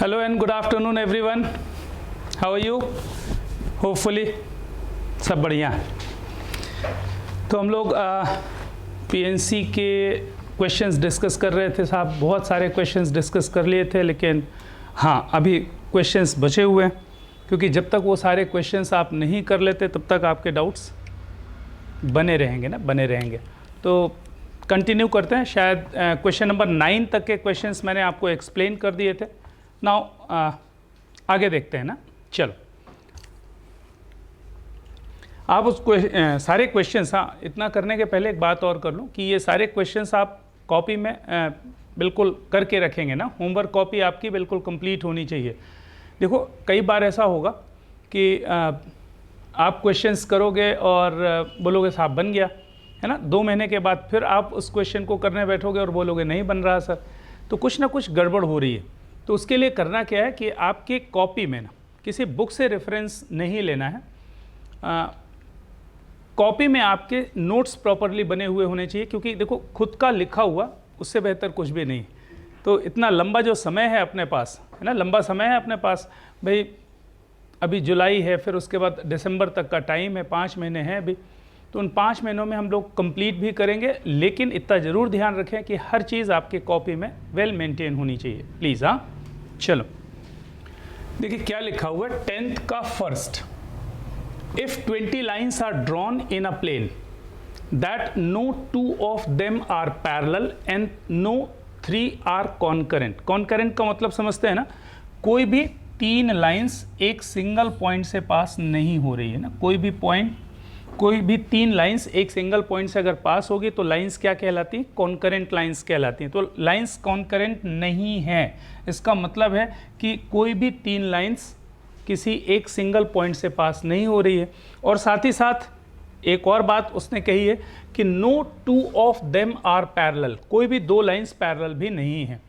Hello and good afternoon everyone, how are you? Hopefully सब बढ़िया है। तो हम लोग पीएनसी के क्वेश्चंस डिस्कस कर रहे थे साहब। बहुत सारे क्वेश्चंस डिस्कस कर लिए थे, लेकिन हाँ अभी क्वेश्चंस बचे हुए हैं, क्योंकि जब तक वो सारे क्वेश्चंस आप नहीं कर लेते तब तक आपके डाउट्स बने रहेंगे ना, बने रहेंगे। तो कंटिन्यू करते हैं। शायद क्वेश्चन नंबर 9 तक के क्वेश्चंस मैंने आपको एक्सप्लेन कर दिए थे। नाउ आगे देखते हैं ना। चलो आप उस सारे क्वेश्चंस, हाँ इतना करने के पहले एक बात और कर लूँ कि ये सारे क्वेश्चंस आप कॉपी में बिल्कुल करके रखेंगे ना। होमवर्क कॉपी आपकी बिल्कुल कंप्लीट होनी चाहिए। देखो कई बार ऐसा होगा कि आप क्वेश्चंस करोगे और बोलोगे साहब बन गया, है ना। 2 महीने के बाद फिर आप उस क्वेश्चन को करने बैठोगे और बोलोगे नहीं बन रहा सर। तो कुछ ना कुछ गड़बड़ हो रही है। तो उसके लिए करना क्या है कि आपकी कॉपी में ना किसी बुक से रेफरेंस नहीं लेना है। कॉपी में आपके नोट्स प्रॉपरली बने हुए होने चाहिए, क्योंकि देखो खुद का लिखा हुआ उससे बेहतर कुछ भी नहीं। तो इतना लंबा जो समय है अपने पास, है ना, लंबा समय है अपने पास भाई। अभी जुलाई है, फिर उसके बाद दिसंबर तक का टाइम है, 5 महीने हैं अभी। तो उन 5 महीनों में हम लोग कंप्लीट भी करेंगे, लेकिन इतना ज़रूर ध्यान रखें कि हर चीज़ आपकी कॉपी में वेल मेंटेन होनी चाहिए प्लीज़। हाँ चलो देखिए क्या लिखा हुआ है। 10th का first, if 20 lines are drawn in a plane that no 2 of them are parallel and no 3 are concurrent. Concurrent का मतलब समझते हैं ना, कोई भी 3 लाइन्स एक सिंगल पॉइंट से पास नहीं हो रही है ना। कोई भी 3 लाइंस एक सिंगल पॉइंट से अगर पास होगी तो लाइंस क्या कहलाती हैं? कॉन्करेंट लाइंस कहलाती हैं। तो लाइंस कॉन्करेंट नहीं है, इसका मतलब है कि कोई भी 3 लाइंस किसी एक सिंगल पॉइंट से पास नहीं हो रही है। और साथ ही साथ एक और बात उसने कही है कि no 2 of them are parallel, कोई भी 2 लाइंस पैरेलल भी नहीं है।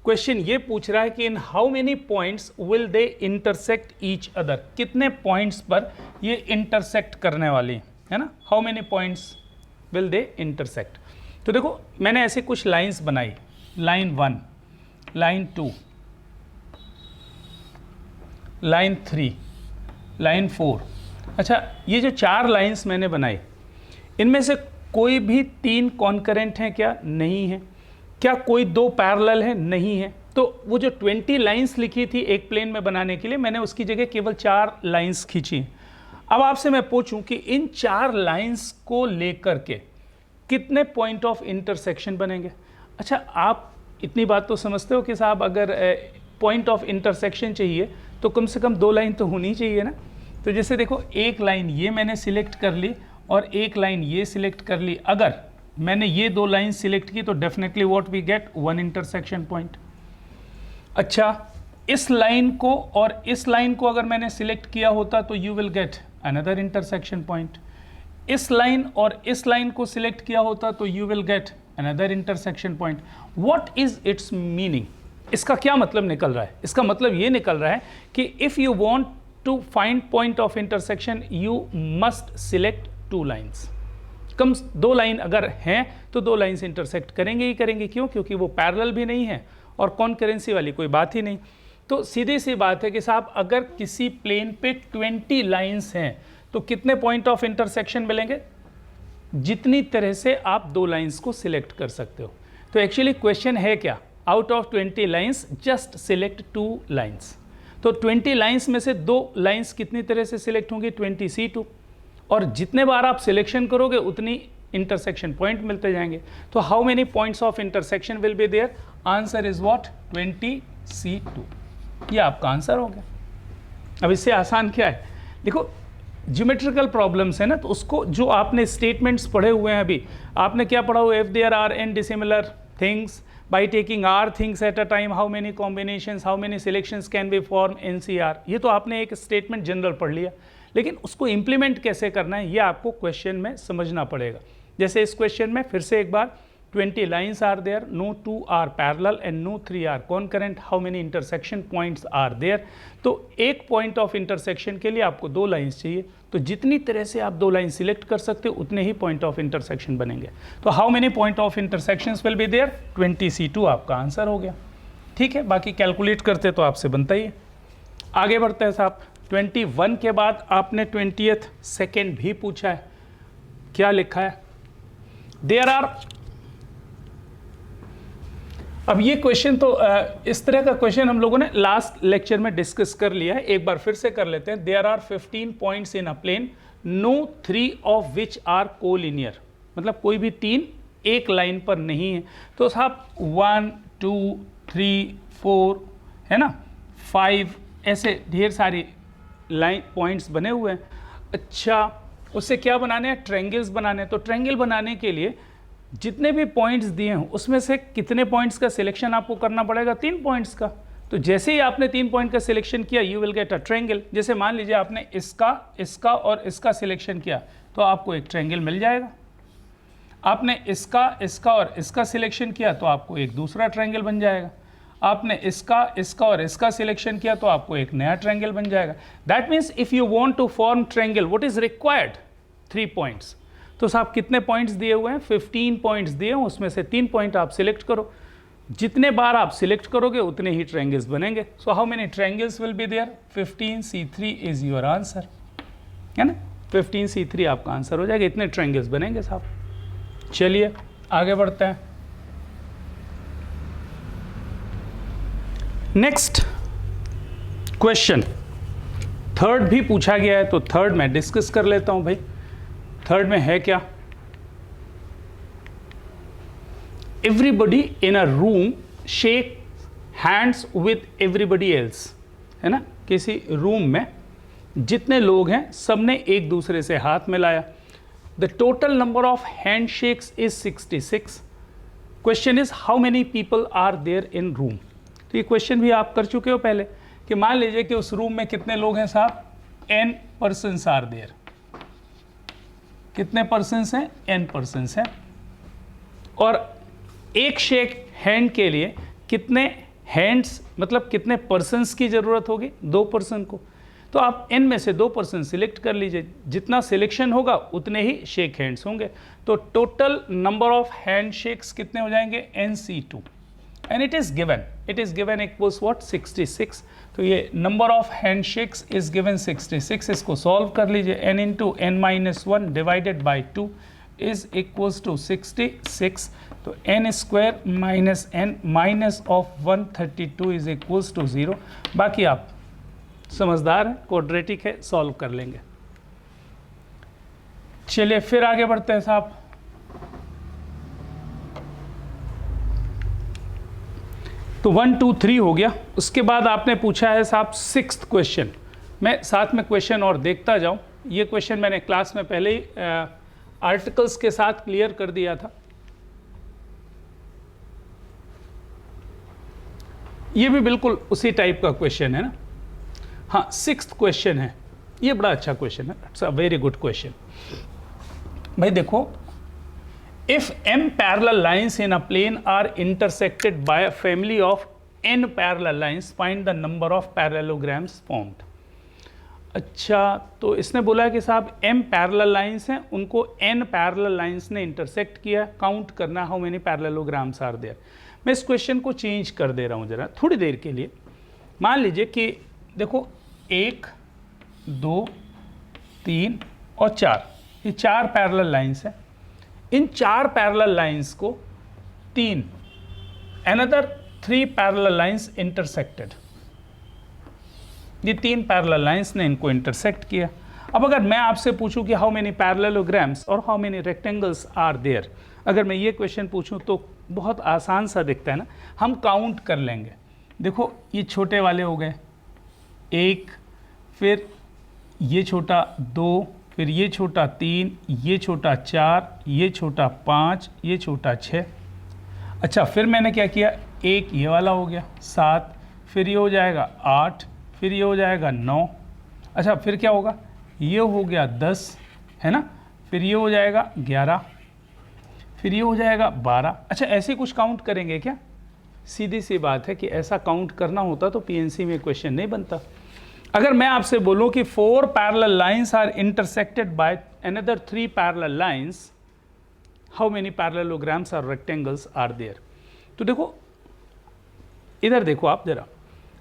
क्वेश्चन ये पूछ रहा है कि इन how many points will they intersect each other, कितने पॉइंट्स पर ये इंटरसेक्ट करने वाली है ना। How many points will they intersect. तो देखो मैंने ऐसे कुछ लाइंस बनाई, लाइन 1, लाइन 2, लाइन 3, लाइन 4। अच्छा ये जो 4 लाइंस मैंने बनाई, इनमें से कोई भी 3 कॉन्करेंट हैं क्या? नहीं है। क्या कोई 2 पैरेलल है? नहीं है। तो वो जो 20 लाइंस लिखी थी एक प्लेन में बनाने के लिए, मैंने उसकी जगह केवल 4 लाइंस खींची। अब आपसे मैं पूछूं कि इन 4 लाइंस को लेकर के कितने पॉइंट ऑफ इंटरसेक्शन बनेंगे? अच्छा आप इतनी बात तो समझते हो कि साहब अगर पॉइंट ऑफ इंटरसेक्शन चाहिए तो कम से कम 2 लाइन तो होनी चाहिए ना। तो जैसे देखो एक लाइन ये मैंने सिलेक्ट कर ली और एक लाइन ये सिलेक्ट कर ली। अगर मैंने ये 2 लाइन सिलेक्ट की तो definitely what we get 1 intersection point. अच्छा इस लाइन को और इस लाइन को अगर मैंने सिलेक्ट किया होता तो you will get another intersection point. इस लाइन और इस लाइन को सिलेक्ट किया होता तो you will get another intersection point. What is its meaning? इसका क्या मतलब निकल रहा है? इसका मतलब ये निकल रहा है कि if you want to find point of intersection you must select 2 lines. कम 2 लाइन अगर हैं तो 2 लाइन्स इंटरसेक्ट करेंगे ही करेंगे। क्यों? क्योंकि वो पैरेलल भी नहीं है और कॉन्करेंसी वाली कोई बात ही नहीं। तो सीधी सी बात है कि साहब अगर किसी प्लेन पे 20 लाइन्स हैं तो कितने पॉइंट ऑफ इंटरसेक्शन मिलेंगे? जितनी तरह से आप 2 लाइन्स को सिलेक्ट कर सकते हो। तो एक्चुअली क्वेश्चन है क्या? Out of 20 lines just select 2 lines. तो 20 लाइन्स में से 2 लाइन्स कितनी तरह से सिलेक्ट होंगी? 20C2। और जितने बार आप सिलेक्शन करोगे उतनी इंटरसेक्शन पॉइंट मिलते जाएंगे। तो how many points of intersection will be there? Answer is what? 20C2। ये आपका आंसर हो गया। अब इससे आसान क्या है? देखो ज्योमेट्रिकल प्रॉब्लम्स है ना, तो उसको जो आपने स्टेटमेंट्स पढ़े हुए हैं अभी, आपने क्या पढ़ा हुआ? If there are n dissimilar things by taking r things at a time how many combinations, how many selections can be formed NCR। ये तो आपने एक स्टेटमेंट जनरल पढ़ लिया, लेकिन उसको इम्प्लीमेंट कैसे करना है ये आपको क्वेश्चन में समझना पड़ेगा। जैसे इस क्वेश्चन में फिर से एक बार 20 lines are there, no 2 are parallel and no 3 are concurrent, how many intersection points are there. तो एक पॉइंट ऑफ इंटरसेक्शन के लिए आपको 2 लाइन्स चाहिए। तो जितनी तरह से आप 2 लाइन सिलेक्ट कर सकते हो उतने ही पॉइंट ऑफ इंटरसेक्शन बनेंगे। तो how many point of intersections will be there? 20C2 आपका आंसर हो गया। ठीक है, बाकी कैलकुलेट करते तो आपसे बनता ही है। आगे बढ़ते हैं साहब। 21 के बाद आपने 20th सेकेंड भी पूछा है। क्या लिखा है? देयर आर, अब ये क्वेश्चन तो इस तरह का क्वेश्चन हम लोगों ने लास्ट लेक्चर में डिस्कस कर लिया है, एक बार फिर से कर लेते हैं। There are 15 points in a plane, no 3 of which are collinear, मतलब कोई भी 3 एक लाइन पर नहीं है। तो साहब 1 2 3 4 है ना, 5 ऐसे ढेर सारी लाइन पॉइंट्स बने हुए हैं। अच्छा, उससे क्या बनाने हैं? ट्रायंगल्स बनाने हैं। तो ट्रायंगल बनाने के लिए जितने भी पॉइंट्स दिए हैं उसमें से कितने पॉइंट्स का सिलेक्शन आपको करना पड़ेगा? 3 पॉइंट्स का। तो जैसे ही आपने 3 पॉइंट का सिलेक्शन किया, you will get a triangle. जैसे मान लीजिए आपने इसका और इसका सिलेक्शन किया तो आपको एक ट्रायंगल मिल जाएगा। आपने इसका और इसका सिलेक्शन किया तो आपको एक दूसरा ट्रायंगल बन जाएगा। आपने इसका और इसका सिलेक्शन किया तो आपको एक नया ट्रायंगल बन जाएगा। That means if you want to form triangle, what is required? 3 points. तो साहब कितने पॉइंट्स दिए हुए हैं? 15 पॉइंट्स दिए हैं, उसमें से 3 पॉइंट आप सिलेक्ट करो। जितने बार आप सिलेक्ट करोगे उतने ही ट्रायंगल्स बनेंगे। So how many triangles will be there? 15C3 is your answer, है ना। 15C3 आपका आंसर हो जाएगा। इतने ट्रायंगल्स बनेंगे साहब। चलिए आगे बढ़ते हैं। नेक्स्ट क्वेश्चन, थर्ड भी पूछा गया है, तो थर्ड मैं डिस्कस कर लेता हूं भाई। थर्ड में है क्या? Everybody in a room shake hands with everybody else, है ना। किसी रूम में जितने लोग हैं सबने एक दूसरे से हाथ मिलाया। The total number of hand shakes is 66। Question is how many people are there in room. तो ये क्वेश्चन भी आप कर चुके हो पहले कि मान लीजिए कि उस रूम में कितने लोग हैं साहब? n persons are there. कितने पर्सन्स हैं? n पर्सन्स हैं। और एक शेक हैंड के लिए कितने हैंड्स, मतलब कितने पर्सन्स की ज़रूरत होगी? 2 पर्सन को। तो आप n में से 2 पर्सन सिलेक्ट कर लीजिए। जितना सिलेक्शन होगा उतने ही शेक हैंड्स होंगे। तो total number of hand shakes कितने हो जाएंगे? NC2। And it is given equals what? 66। तो ये number of hand shakes is given 66। इसको सॉल्व कर लीजिए। n into n minus 1 divided by 2 is equals to 66। तो n square minus n minus of 132 is equals to 0। बाकी आप समझदार हैं, क्वाड्रेटिक है, सॉल्व कर लेंगे। चलिए फिर आगे बढ़ते हैं साहब। तो 1 2 3 हो गया। उसके बाद आपने पूछा है साहब 6th क्वेश्चन। मैं साथ में क्वेश्चन और देखता जाऊं। ये क्वेश्चन मैंने क्लास में पहले ही आर्टिकल्स के साथ क्लियर कर दिया था। ये भी बिल्कुल उसी टाइप का क्वेश्चन है ना। हाँ, 6th क्वेश्चन है। ये बड़ा अच्छा क्वेश्चन है, it's a very good question. भाई देखो, if m parallel lines in a plane are intersected by a family of n parallel lines, find the number of parallelograms formed। अच्छा, तो इसने बोला है कि साहब m पैरेलल लाइंस हैं, उनको n पैरेलल लाइंस ने इंटरसेक्ट किया, काउंट करना how many parallelograms are there. मैं इस क्वेश्चन को चेंज कर दे रहा हूँ जरा थोड़ी देर के लिए। मान लीजिए कि देखो 1 2 3 और 4, ये 4 पैरेलल लाइंस हैं। इन 4 पैरेलल लाइंस को 3 another 3 पैरेलल लाइंस इंटरसेक्टेड। ये 3 पैरेलल लाइंस ने इनको इंटरसेक्ट किया। अब अगर मैं आपसे पूछूं कि हाउ मेनी पैरेललोग्राम्स और how many rectangles are there, अगर मैं ये क्वेश्चन पूछूं तो बहुत आसान सा दिखता है ना। हम काउंट कर लेंगे। देखो ये छोटे वाले हो गए 1, फिर ये छोटा 2, फिर ये छोटा 3, ये छोटा 4, ये छोटा 5, ये छोटा 6। अच्छा, फिर मैंने क्या किया, एक ये वाला हो गया 7, फिर ये हो जाएगा 8, फिर ये हो जाएगा 9। अच्छा, फिर क्या होगा, ये हो गया 10, है ना। फिर ये हो जाएगा 11, फिर ये हो जाएगा 12। अच्छा, ऐसे कुछ काउंट करेंगे क्या? सीधी सी बात है कि ऐसा काउंट करना होता तो पीएनसी में क्वेश्चन नहीं बनता। अगर मैं आपसे बोलूं कि 4 parallel lines are intersected by another 3 parallel lines, how many parallelograms और रेक्टेंगल्स आर देयर। तो देखो इधर देखो आप जरा,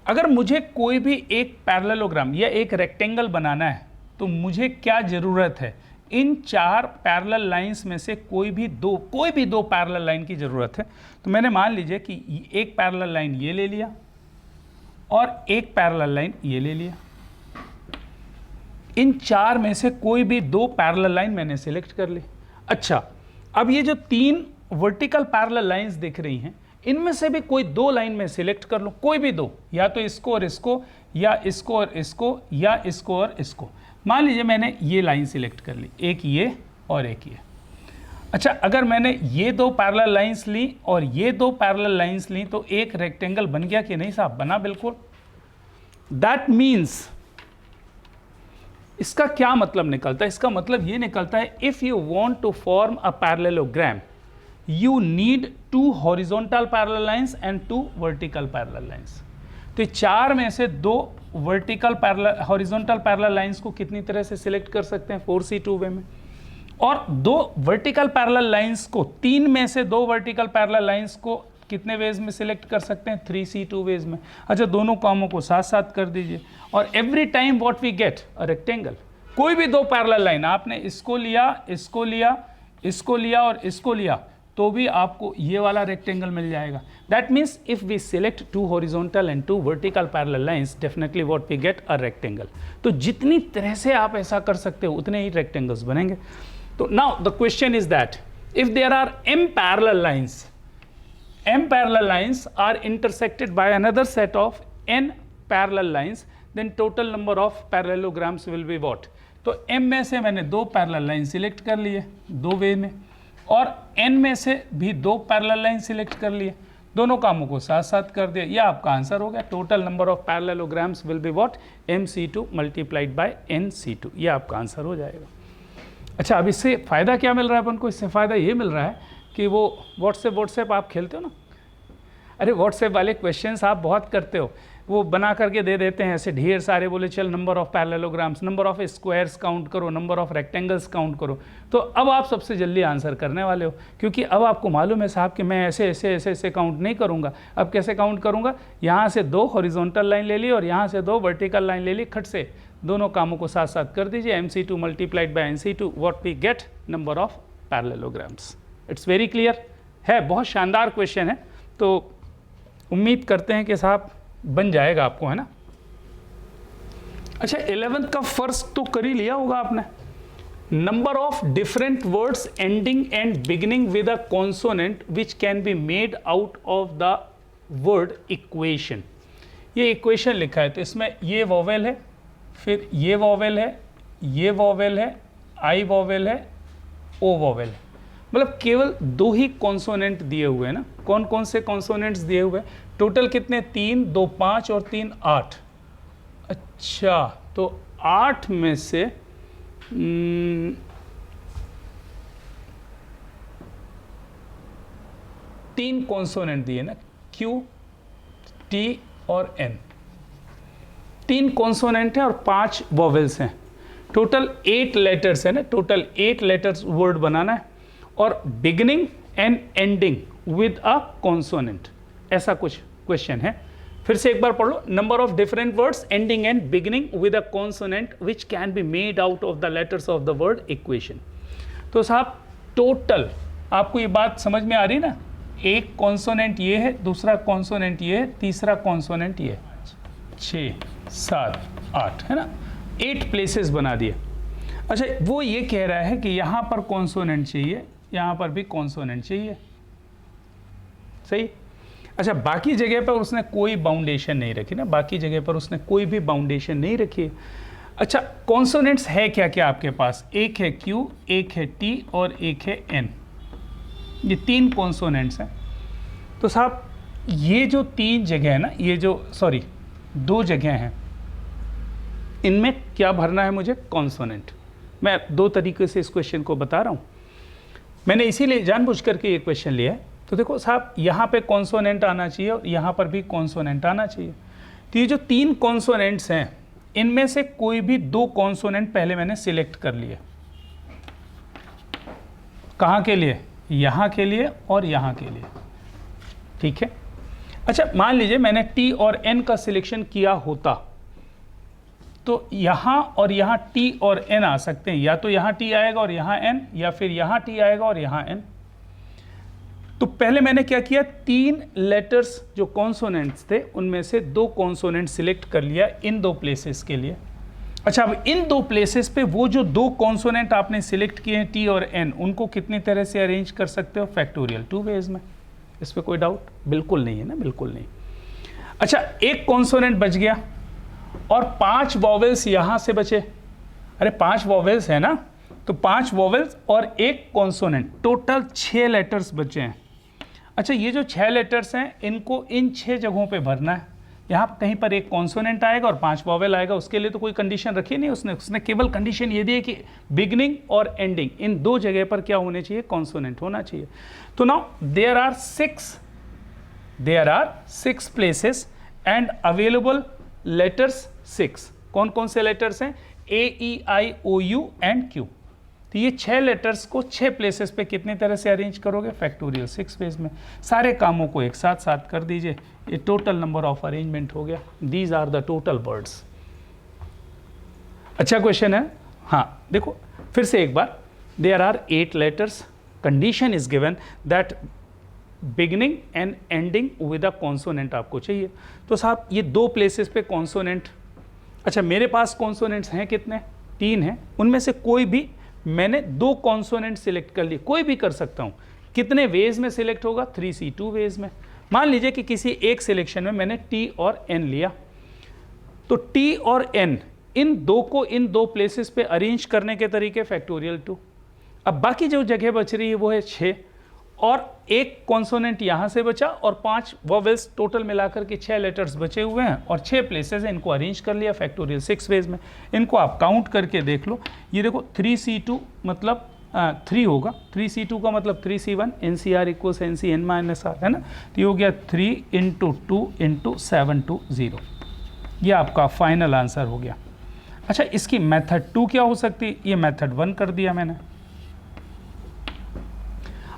अगर मुझे कोई भी एक पैरेललोग्राम या एक रेक्टेंगल बनाना है तो मुझे क्या ज़रूरत है, इन 4 पैरेलल लाइंस में से कोई भी दो पैरेलल लाइन की ज़रूरत है। तो मैंने मान लीजिए कि एक पैरेलल लाइन ये ले लिया और एक पैरेलल लाइन ये ले लिया। इन 4 में से कोई भी 2 पैरेलल लाइन मैंने सिलेक्ट कर ली। अच्छा, अब ये जो 3 वर्टिकल पैरेलल लाइंस दिख रही हैं, इनमें से भी कोई 2 लाइन में सिलेक्ट कर लो, कोई भी 2, या तो इसको और इसको, या इसको और इसको, या इसको और इसको। मान लीजिए मैंने ये लाइन सिलेक्ट कर ली, एक ये और एक ये। अच्छा, अगर मैंने ये 2 पैरेलल लाइंस ली और ये 2 पैरेलल लाइंस ली तो एक रेक्टेंगल बन गया कि नहीं साहब? बना, बिल्कुल। दैट मीन्स इसका क्या मतलब निकलता है? इसका मतलब ये निकलता है, if you want to form a parallelogram you need 2 horizontal parallel lines and 2 vertical parallel lines। तो 4 में से 2 vertical parallel horizontal parallel lines को कितनी तरह से सिलेक्ट कर सकते हैं? 4C2 वे में। और 2 vertical parallel lines को, 3 में से 2 vertical parallel lines को कितने वेज में सिलेक्ट कर सकते हैं? 3C2 वेज में। अच्छा, दोनों कामों को साथ साथ कर दीजिए और every time what we get a rectangle. कोई भी 2 पैरेलल लाइन, आपने इसको लिया, इसको लिया, इसको लिया और इसको लिया, तो भी आपको ये वाला रेक्टेंगल मिल जाएगा। That means if we select 2 horizontal and 2 vertical parallel lines, definitely what we get a rectangle. तो जितनी तरह से आप ऐसा कर सकते हो उतने ही रेक्टेंगल्स बनेंगे। तो now the question is that if there are m parallel lines are intersected by another set of n parallel lines, then total number of parallelograms will be what? तो m में से मैंने 2 पैरेलल लाइन सिलेक्ट कर लिए 2 वे में, और n में से भी 2 पैरेलल लाइन सिलेक्ट कर लिए, दोनों कामों को साथ साथ कर दिया। यह आपका आंसर हो गया। Total number of parallelograms will be what? mc2 multiplied by nc2। यह आपका आंसर हो जाएगा। अच्छा, अब इससे फ़ायदा क्या मिल रहा है अपन को? इससे फ़ायदा ये मिल रहा है कि वो व्हाट्सएप आप खेलते हो ना, अरे व्हाट्सएप वाले क्वेश्चंस आप बहुत करते हो, वो बना करके दे देते हैं ऐसे ढेर सारे, बोले चल number of parallelograms, number of squares count करो, नंबर ऑफ रेक्टेंगल्स काउंट करो। तो अब आप सबसे जल्दी आंसर करने वाले हो, क्योंकि अब आपको मालूम है साहब कि मैं ऐसे ऐसे ऐसे ऐसे काउंट नहीं करूँगा। अब कैसे काउंट करूँगा? यहाँ से 2 हॉरिजॉन्टल लाइन ले ली और यहाँ से 2 वर्टिकल लाइन ले ली, खट से दोनों कामों को साथ साथ कर दीजिए। mc2 multiplied by nc2 what we get? Number of parallelograms. It's very clear है, बहुत शानदार क्वेश्चन है। तो उम्मीद करते हैं कि साहब बन जाएगा आपको, है ना। अच्छा, 11th का फर्स्ट तो कर ही लिया होगा आपने। Number of different words ending and beginning with a consonant which can be made out of the word equation. ये इक्वेशन लिखा है, तो इसमें ये वॉवेल है, फिर ये वॉवेल है, ये वॉवेल है, आई वॉवेल है, ओ वॉवेल है। मतलब केवल 2 ही कॉन्सोनेंट दिए हुए हैं ना। कौन कौन से कॉन्सोनेंट्स दिए हुए हैं? टोटल कितने? 3, 2 5 और 3 8। अच्छा, तो 8 में से 3 कॉन्सोनेंट दिए ना, Q, T और N। 3 कॉन्सोनेंट हैं और 5 वॉवेल्स हैं। टोटल 8 लेटर्स है ना, टोटल 8 लेटर्स वर्ड बनाना है, और beginning and ending with a consonant, ऐसा कुछ क्वेश्चन है। फिर से एक बार पढ़ लो। Number of different words ending and beginning with a consonant which can be made out of the letters of the word equation. तो साहब टोटल आपको ये बात समझ में आ रही ना, एक कॉन्सोनेंट ये है, दूसरा कॉन्सोनेंट ये है, तीसरा कॉन्सोनेंट ये है, 6 7 8 है ना, 8 प्लेसेस बना दिए। अच्छा, वो ये कह रहा है कि यहाँ पर कॉन्सोनेंट चाहिए, यहाँ पर भी कॉन्सोनेंट चाहिए, सही। अच्छा, बाकी जगह पर उसने कोई बाउंडेशन नहीं रखी ना, बाकी जगह पर उसने कोई भी बाउंडेशन नहीं रखी। अच्छा, कॉन्सोनेंट्स है क्या क्या आपके पास? एक है Q, एक है T और एक है N। ये 3 कॉन्सोनेंट्स हैं। तो साहब ये जो 3 जगह है ना, ये जो 2 जगह हैं, इनमें क्या भरना है मुझे? कॉन्सोनेंट। मैं 2 तरीके से इस क्वेश्चन को बता रहा हूँ। मैंने इसीलिए जानबूझ करके ये क्वेश्चन लिया है। तो देखो साहब, यहाँ पे कॉन्सोनेंट आना चाहिए और यहाँ पर भी कॉन्सोनेंट आना चाहिए। तो ये जो 3 कॉन्सोनेंट्स हैं, इनमें से कोई भी 2 कॉन्सोनेंट पहले मैंने सिलेक्ट कर लिए। कहाँ के लिए? यहाँ के लिए और यहाँ के लिए, ठीक है। अच्छा मान लीजिए मैंने टी और एन का सिलेक्शन किया होता, तो यहाँ और यहाँ टी और एन आ सकते हैं, या तो यहाँ टी आएगा और यहाँ एन, या फिर यहाँ टी आएगा और यहाँ एन। तो पहले मैंने क्या किया, 3 लेटर्स जो कॉन्सोनेंट्स थे उनमें से 2 कॉन्सोनेंट सिलेक्ट कर लिया इन 2 प्लेसेस के लिए। अच्छा, अब इन 2 प्लेसेस पे वो जो 2 कॉन्सोनेंट आपने सिलेक्ट किए हैं टी और एन, उनको कितनी तरह से अरेंज कर सकते हो, फैक्टोरियल 2 वेज में। इस पर कोई डाउट बिल्कुल नहीं है ना, बिल्कुल नहीं। अच्छा, एक कॉन्सोनेंट बच गया और 5 वॉवेल्स यहां से बचे। अरे 5 वॉवेल्स है ना, तो 5 वॉवेल्स और एक कॉन्सोनेंट, टोटल 6 लेटर्स बचे हैं। अच्छा, ये जो 6 लेटर्स हैं इनको इन 6 जगहों पे भरना है। यहाँ कहीं पर एक कॉन्सोनेंट आएगा और 5 वॉवेल आएगा, उसके लिए तो कोई कंडीशन रखी नहीं उसने केवल कंडीशन ये दी है कि बिगिनिंग और एंडिंग इन 2 जगह पर क्या होने चाहिए, कॉन्सोनेंट होना चाहिए। तो now there are 6 places and available letters 6। कौन कौन से लेटर्स हैं, AEIOU एंड Q। तो ये 6 लेटर्स को 6 प्लेसेस पे कितनी तरह से अरेंज करोगे, फैक्टोरियल 6 वेज में। सारे कामों को एक साथ साथ कर दीजिए, ये टोटल नंबर ऑफ अरेंजमेंट हो गया। These are the total words. अच्छा क्वेश्चन है। हाँ देखो फिर से एक बार, there are 8 letters, condition is given that beginning and ending with a consonant आपको चाहिए। तो साहब ये 2 प्लेसेस पे कॉन्सोनेंट, अच्छा मेरे पास कॉन्सोनेंट्स हैं कितने, 3 हैं, उनमें से कोई भी मैंने 2 कॉन्सोनेंट सिलेक्ट कर लिए, कोई भी कर सकता हूँ। कितने वेज में सिलेक्ट होगा, 3C2 वेज में। मान लीजिए कि किसी एक सिलेक्शन में मैंने टी और एन लिया, तो टी और एन इन 2 को इन 2 प्लेसेस पे अरेंज करने के तरीके फैक्टोरियल 2। अब बाकी जो जगह बच रही है वो है 6, और एक कॉन्सोनेंट यहाँ से बचा और 5 वॉवेल्स, टोटल मिलाकर के 6 लेटर्स बचे हुए हैं और 6 प्लेसेस हैं, इनको अरेंज कर लिया फैक्टोरियल 6 वेज में। इनको आप काउंट करके देख लो, ये देखो 3C2 मतलब 3 होगा, 3C2 का मतलब 3C1, NCR इक्वल्स NCN-R है ना। तो ये हो गया 3 × 2 × 720। ये आपका फाइनल आंसर हो गया। अच्छा, इसकी मेथड 2 क्या हो सकती है, ये मेथड 1 कर दिया मैंने।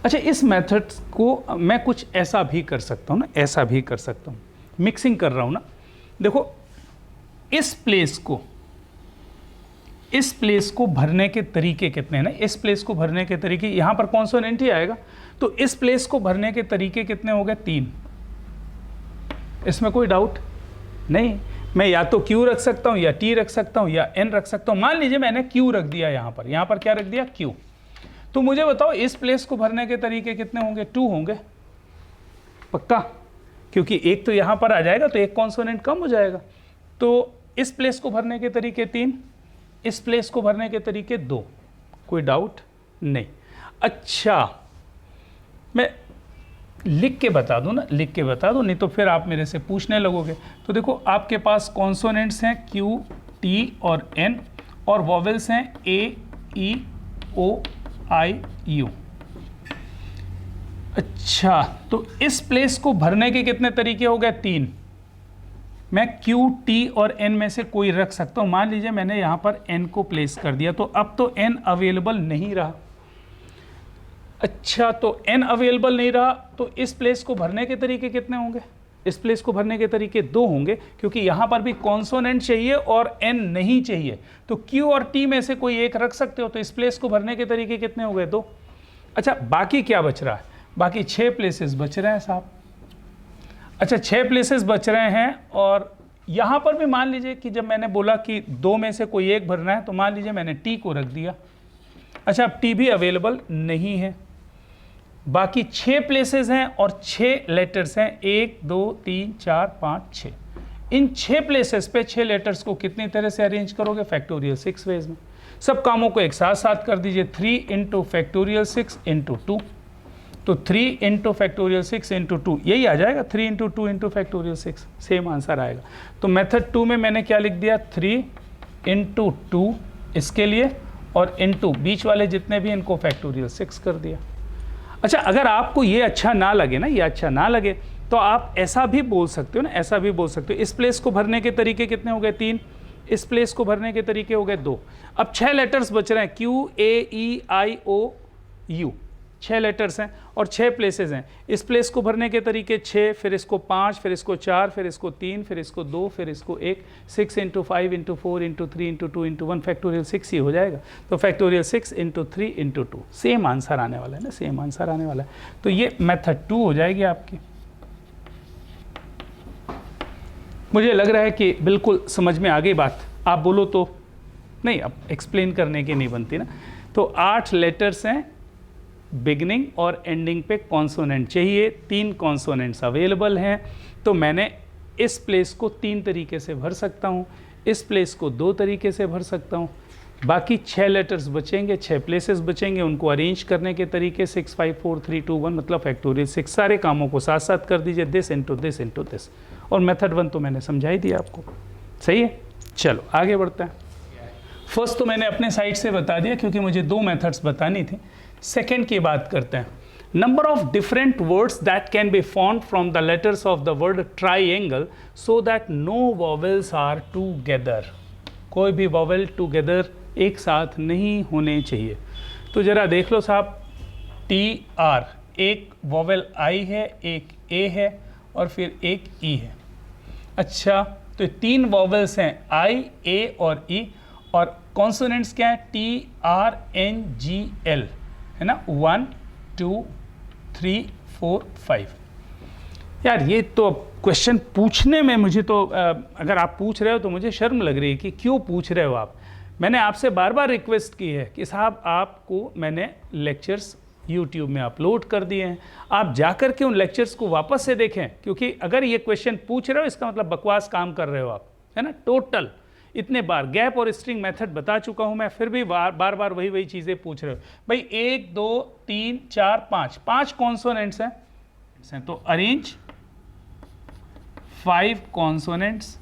अच्छा, इस मेथड को मैं कुछ ऐसा भी कर सकता हूँ ना, ऐसा भी कर सकता हूँ, मिक्सिंग कर रहा हूँ ना। देखो इस प्लेस को भरने के तरीके कितने हैं ना, इस प्लेस को भरने के तरीके, यहाँ पर कॉन्सोनेंट ही आएगा, तो इस प्लेस को भरने के तरीके कितने हो गए, 3। इसमें कोई डाउट नहीं। मैं या तो Q रख सकता हूँ, या T रख सकता हूँ, या N रख सकता हूँ। मान लीजिए मैंने Q रख दिया यहाँ पर क्या रख दिया, Q। तो मुझे बताओ इस प्लेस को भरने के तरीके कितने होंगे, 2 होंगे पक्का, क्योंकि एक तो यहाँ पर आ जाएगा तो एक कॉन्सोनेंट कम हो जाएगा। तो इस प्लेस को भरने के तरीके 3, इस प्लेस को भरने के तरीके 2, कोई डाउट नहीं। अच्छा, मैं लिख के बता दूं ना, लिख के बता दूं, नहीं तो फिर आप मेरे से पूछने लगोगे। तो देखो आपके पास कॉन्सोनेंट्स हैं Q, T और N, और वॉवेल्स हैं AEIOU। अच्छा, तो इस प्लेस को भरने के कितने तरीके हो गए, 3। मैं Q, T और N में से कोई रख सकता हूं। मान लीजिए मैंने यहां पर N को प्लेस कर दिया, तो अब तो N अवेलेबल नहीं रहा। अच्छा, तो N अवेलेबल नहीं रहा, तो इस प्लेस को भरने के तरीके कितने होंगे, इस प्लेस को भरने के तरीके 2 होंगे, क्योंकि यहाँ पर भी कॉन्सोनेंट चाहिए और N नहीं चाहिए। तो Q और T में से कोई एक रख सकते हो, तो इस प्लेस को भरने के तरीके कितने हो गए, 2। अच्छा, बाकी क्या बच रहा है, बाकी 6 प्लेसेस बच रहे हैं साहब। अच्छा, 6 प्लेसेस बच रहे हैं, और यहाँ पर भी मान लीजिए कि जब मैंने बोला कि 2 में से कोई एक भरना है, तो मान लीजिए मैंने T को रख दिया। अच्छा, अब T भी अवेलेबल नहीं है, बाकी 6 प्लेसेस हैं और 6 लेटर्स हैं, 1 2 3 4 5 6। इन 6 प्लेसेस पे 6 लेटर्स को कितनी तरह से अरेंज करोगे, फैक्टोरियल 6 वेज में। सब कामों को एक साथ साथ कर दीजिए, 3 × फैक्टोरियल 6 × 2। तो 3 × फैक्टोरियल 6 × 2 यही आ जाएगा, 3 × 2 × फैक्टोरियल 6, सेम आंसर आएगा। तो मेथड 2 में मैंने क्या लिख दिया, 3 × 2 इसके लिए, और × बीच वाले जितने भी इनको फैक्टोरियल 6 कर दिया। अच्छा, अगर आपको ये अच्छा ना लगे ना, ये अच्छा ना लगे, तो आप ऐसा भी बोल सकते हो ना, ऐसा भी बोल सकते हो, इस प्लेस को भरने के तरीके कितने हो गए, 3, इस प्लेस को भरने के तरीके हो गए 2। अब 6 लेटर्स बच रहे हैं, Q, A, E, I, O, U, 6 letters हैं और 6 प्लेसेस हैं। इस प्लेस को भरने के तरीके 6, फिर इसको 5, फिर इसको 4, फिर इसको 3, फिर इसको 2, फिर इसको 1, 6 × 5 × 4 × 3 × 2 × 1 फैक्टोरियल 6 ही हो जाएगा। तो फैक्टोरियल 6 × 3 × 2 सेम आंसर आने वाला है ना, सेम आंसर आने वाला है। तो ये मेथड 2 हो जाएगी आपकी। मुझे लग रहा है कि बिल्कुल समझ में आ गई बात। आप बोलो तो नहीं, अब एक्सप्लेन करने की नहीं बनती ना। तो 8 लेटर्स हैं, बिगनिंग और एंडिंग पे कॉन्सोनेंट चाहिए, 3 कॉन्सोनेंट्स अवेलेबल हैं। तो मैंने इस प्लेस को 3 तरीके से भर सकता हूँ, इस प्लेस को 2 तरीके से भर सकता हूँ। बाकी 6 लेटर्स बचेंगे, 6 प्लेसेस बचेंगे, उनको अरेंज करने के तरीके 6, 5, 4, 3, 2, 1 मतलब फैक्टोरियल 6। सारे कामों को साथ साथ कर दीजिए, this into this into this. और मेथड 1 तो मैंने समझा ही दिया आपको, सही है। चलो आगे बढ़ते हैं। फर्स्ट तो मैंने अपने साइड से बता दिया क्योंकि मुझे 2 मेथड्स बतानी थी। सेकेंड की बात करते हैं। Number of different words that can be formed from the letters of the word triangle so that no vowels are together. कोई भी वॉवेल टूगेदर एक साथ नहीं होने चाहिए। तो जरा देख लो साहब, टी आर, एक वॉवेल आई है, एक ए है और फिर एक ई है। अच्छा, तो 3 वॉवेल्स हैं, आई, ए और ई। और कॉन्सोनेंट्स क्या है, T R N G L, है ना, 1 2 3 4 5। यार ये तो क्वेश्चन पूछने में मुझे तो अगर आप पूछ रहे हो तो मुझे शर्म लग रही है कि क्यों पूछ रहे हो आप। मैंने आपसे बार बार रिक्वेस्ट की है कि साहब आपको मैंने लेक्चर्स YouTube में अपलोड कर दिए हैं, आप जाकर के उन लेक्चर्स को वापस से देखें। क्योंकि अगर ये क्वेश्चन पूछ रहे हो इसका मतलब बकवास काम कर रहे हो आप, है ना। टोटल इतने बार गैप और स्ट्रिंग मेथड बता चुका हूं मैं, फिर भी बार बार वही चीज़ें पूछ रहे हो। भाई 1 2 3 4 5 कॉन्सोनेंट्स हैं, तो अरेंज 5 कॉन्सोनेंट्स।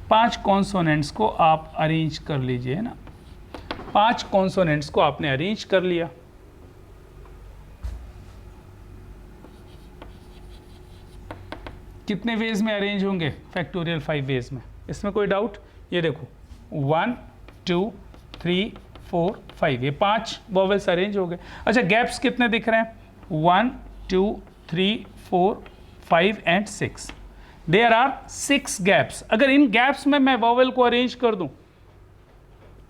5 कॉन्सोनेंट्स को आप अरेंज कर लीजिए, है ना। 5 कॉन्सोनेंट्स को आपने अरेंज कर लिया। कितने वेज में अरेंज होंगे, फैक्टोरियल 5 वेज में, इसमें कोई डाउट। ये देखो 1 2 3 4 5, ये 5 वॉवेल्स अरेंज हो गए। अच्छा, गैप्स कितने दिख रहे हैं, 1 2 3 4 5 एंड 6। There are 6 gaps. अगर इन गैप्स में मैं वॉवेल को अरेंज कर दूं